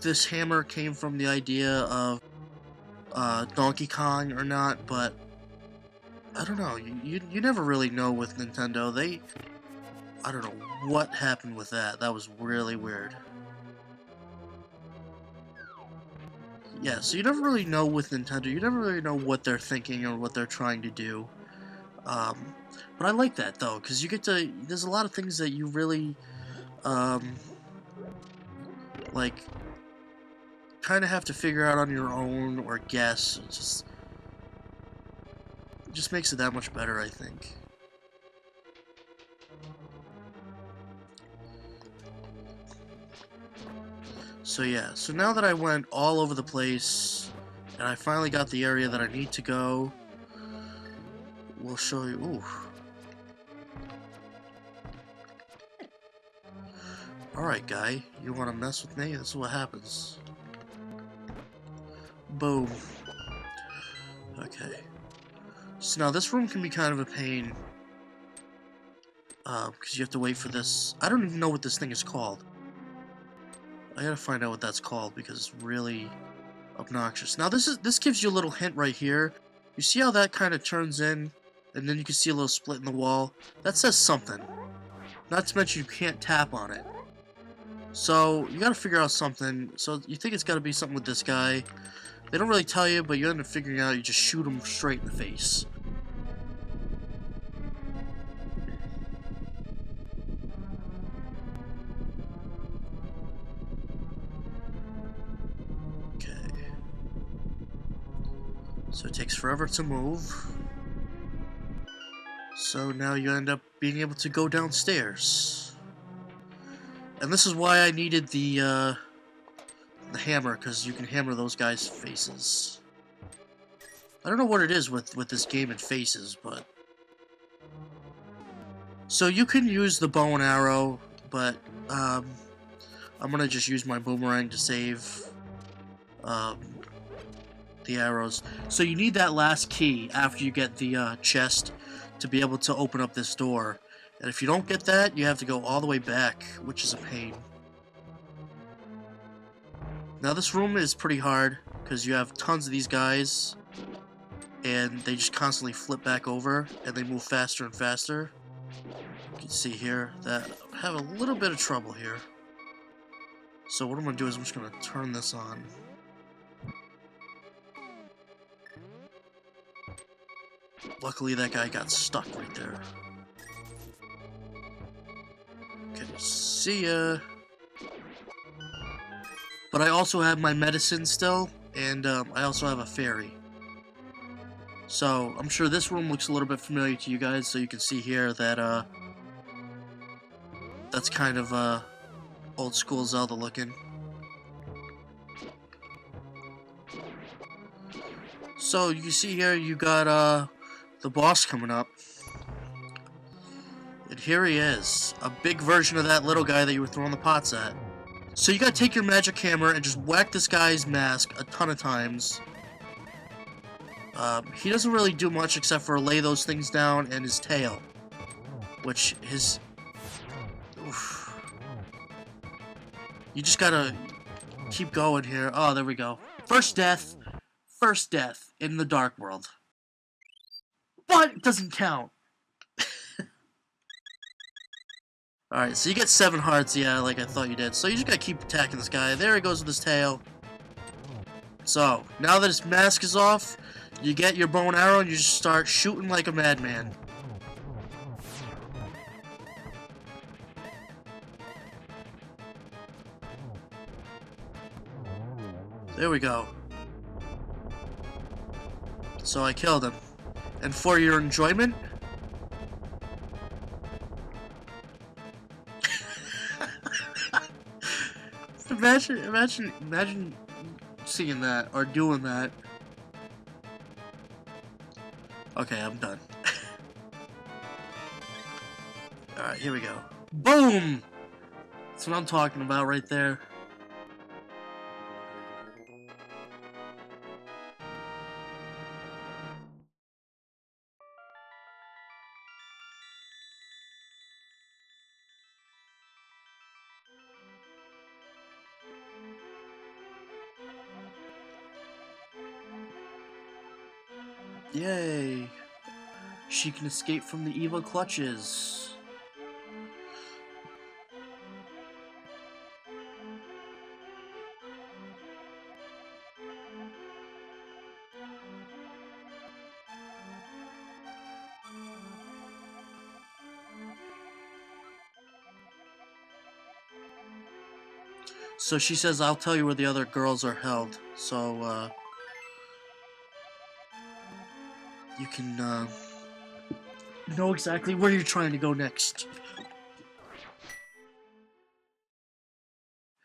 this hammer came from the idea of Donkey Kong or not, but I don't know. You never really know with Nintendo. I don't know what happened with that. That was really weird. Yeah, so you never really know with Nintendo. You never really know what they're thinking or what they're trying to do. But I like that though, because you get to. There's a lot of things that you really, like, kind of have to figure out on your own or guess. It just makes it that much better, I think. So yeah, so now that I went all over the place, and I finally got the area that I need to go, we'll show you. Ooh. Alright, guy, you want to mess with me? This is what happens. Boom. Okay. So now this room can be kind of a pain, because you have to wait for this. I don't even know what this thing is called. I gotta find out what that's called because it's really obnoxious. Now this gives you a little hint right here. You see how that kind of turns in, and then you can see a little split in the wall? That says something. Not to mention you can't tap on it. So you gotta figure out something. So you think it's gotta be something with this guy. They don't really tell you, but you end up figuring out you just shoot him straight in the face. So it takes forever to move. So now you end up being able to go downstairs. And this is why I needed the hammer, because you can hammer those guys' faces. I don't know what it is with this game and faces, but... So you can use the bow and arrow, but I'm gonna just use my boomerang to save the arrows. So you need that last key after you get the chest to be able to open up this door. And if you don't get that, you have to go all the way back, which is a pain. Now this room is pretty hard, because you have tons of these guys, and they just constantly flip back over, and they move faster and faster. You can see here that I have a little bit of trouble here. So what I'm going to do is I'm just going to turn this on. Luckily that guy got stuck right there. Okay, see ya. But I also have my medicine still, and I also have a fairy. So I'm sure this room looks a little bit familiar to you guys, so you can see here that that's kind of old school Zelda looking. So you can see here you got the boss coming up. And here he is, a big version of that little guy that you were throwing the pots at. So you gotta take your magic hammer and just whack this guy's mask a ton of times. He doesn't really do much except for lay those things down and his tail. Which his... Oof. You just gotta keep going here. Oh, there we go. First death. First death in the Dark World. But it doesn't count. Alright, so you get 7 hearts, yeah, like I thought you did. So you just gotta keep attacking this guy. There he goes with his tail. So, now that his mask is off, you get your bow and arrow and you just start shooting like a madman. There we go. So I killed him. And for your enjoyment... Imagine seeing that, or doing that. Okay, I'm done. Alright, here we go. Boom! That's what I'm talking about right there. Yay! She can escape from the evil clutches. So she says, I'll tell you where the other girls are held. So, you can, know exactly where you're trying to go next.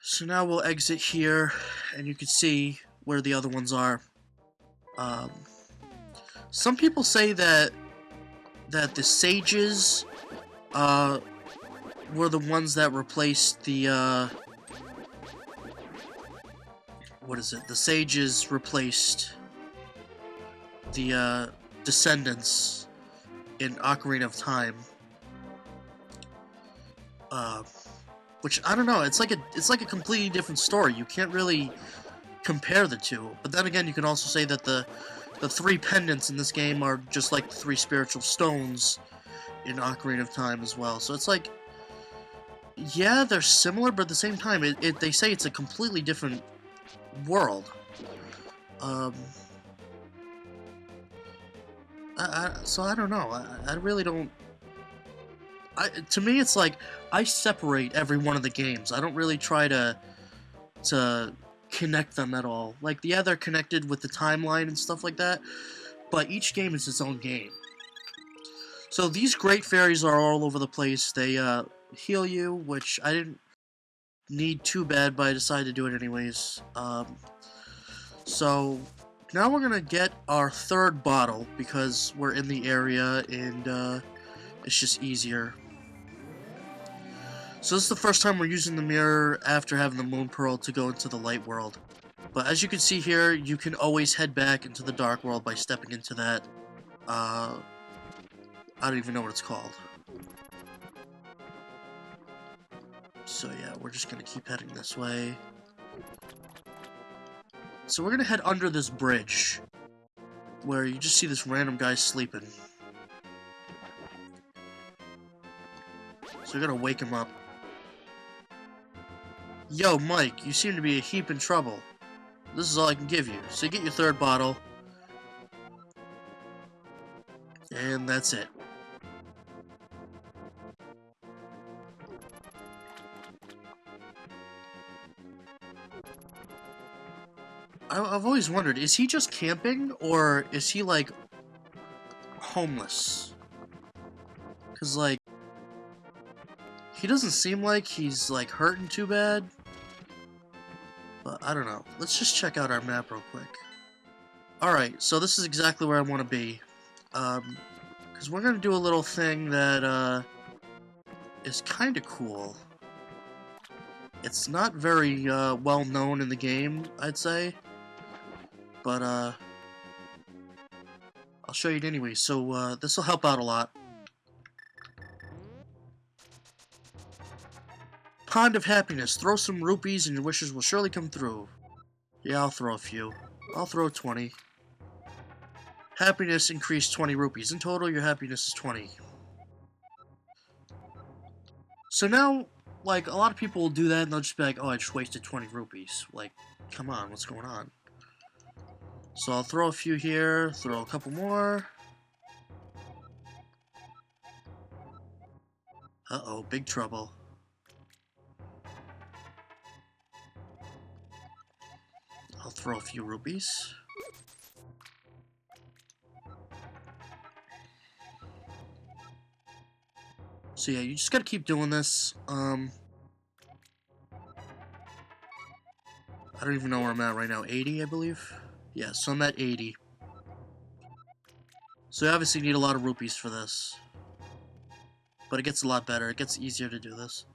So now we'll exit here, and you can see where the other ones are. Some people say that the sages, were the ones that replaced the, what is it? The sages replaced the, descendants in Ocarina of Time. Which, I don't know, it's like a completely different story. You can't really compare the two. But then again, you can also say that the three pendants in this game are just like the three spiritual stones in Ocarina of Time as well. So it's like, yeah, they're similar, but at the same time, they say it's a completely different world. So I don't know. I really don't. To me, it's like I separate every one of the games. I don't really try to connect them at all. Like, yeah, they're connected with the timeline and stuff like that, but each game is its own game. So these great fairies are all over the place. They heal you, which I didn't need too bad, but I decided to do it anyways. So now we're gonna get our third bottle because we're in the area and it's just easier. So this is the first time we're using the mirror after having the Moon Pearl to go into the light world. But as you can see here, you can always head back into the dark world by stepping into that, I don't even know what it's called. So yeah, we're just gonna keep heading this way. So we're gonna head under this bridge, where you just see this random guy sleeping. So we're gonna wake him up. Yo, Mike, you seem to be a heap in trouble. This is all I can give you. So you get your third bottle. And that's it. I've always wondered, is he just camping, or is he, like, homeless? Because, like, he doesn't seem like he's, like, hurting too bad. But, I don't know. Let's just check out our map real quick. Alright, so this is exactly where I want to be. Because we're going to do a little thing that, is kind of cool. It's not very, well known in the game, I'd say. But, I'll show you it anyway. So, this will help out a lot. Pond of Happiness. Throw some rupees and your wishes will surely come through. Yeah, I'll throw a few. I'll throw 20. Happiness increased 20 rupees. In total, your happiness is 20. So now, like, a lot of people will do that and they'll just be like, oh, I just wasted 20 rupees. Like, come on, what's going on? So I'll throw a few here, throw a couple more. Uh-oh, big trouble. I'll throw a few rupees. So yeah, you just gotta keep doing this. I don't even know where I'm at right now. 80, I believe? Yeah, so I'm at 80. So So you obviously need a lot of rupees for this. But it gets a lot better. It gets easier to do this.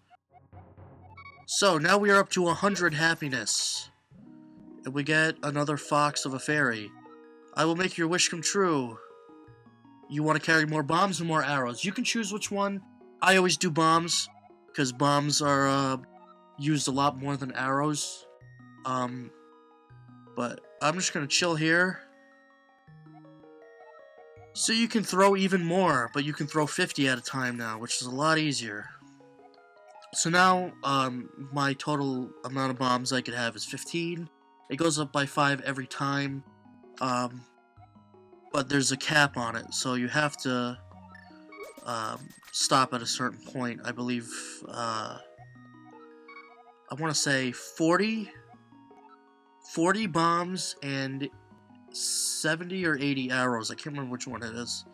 So now we are up to 100 happiness. And we get another fox of a fairy. I will make your wish come true. You want to carry more bombs or more arrows? You can choose which one. I always do bombs, because bombs are used a lot more than arrows. But I'm just going to chill here. So you can throw even more, but you can throw 50 at a time now, which is a lot easier. So now, my total amount of bombs I could have is 15. It goes up by 5 every time, but there's a cap on it, so you have to stop at a certain point. I believe, I want to say 40 bombs and 70 or 80 arrows. I can't remember which one it is.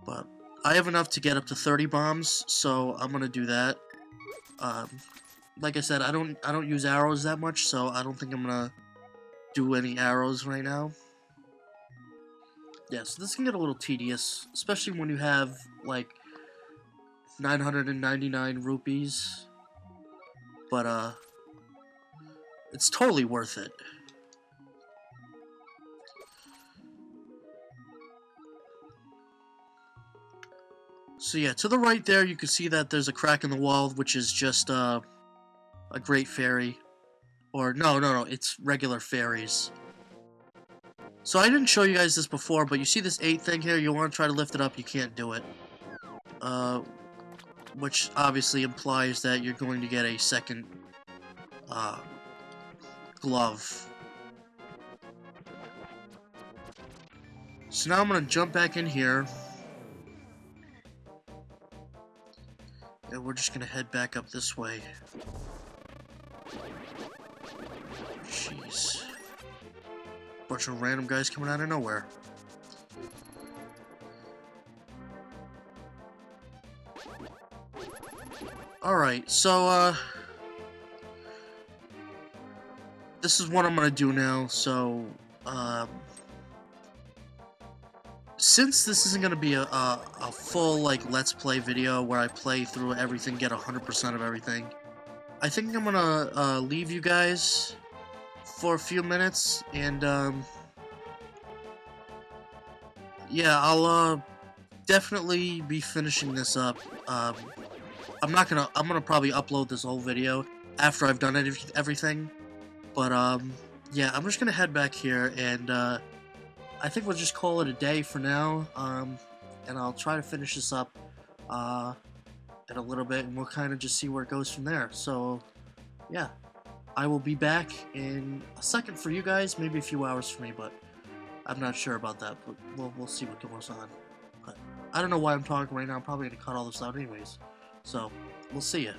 But I have enough to get up to 30 bombs, so I'm gonna do that. Like I said, I don't use arrows that much, so I don't think I'm gonna do any arrows right now. Yeah, so this can get a little tedious, especially when you have like 999 rupees. But it's totally worth it. So yeah, to the right there, you can see that there's a crack in the wall, which is just a great fairy. Or, no, it's regular fairies. So I didn't show you guys this before, but you see this 8 thing here? You want to try to lift it up, you can't do it. Which obviously implies that you're going to get a second glove. So now I'm going to jump back in here. And we're just going to head back up this way. Jeez. Bunch of random guys coming out of nowhere. Alright, so, this is what I'm gonna do now, so, since this isn't gonna be a full, like, Let's Play video where I play through everything, get 100% of everything, I think I'm gonna, leave you guys for a few minutes, and, yeah, I'll, definitely be finishing this up. I'm gonna probably upload this whole video after I've done everything, but, yeah, I'm just gonna head back here, and, I think we'll just call it a day for now, and I'll try to finish this up, in a little bit, and we'll kind of just see where it goes from there. So, yeah, I will be back in a second for you guys, maybe a few hours for me, but I'm not sure about that, but we'll see what goes on. But I don't know why I'm talking right now. I'm probably going to cut all this out anyways. So, we'll see ya.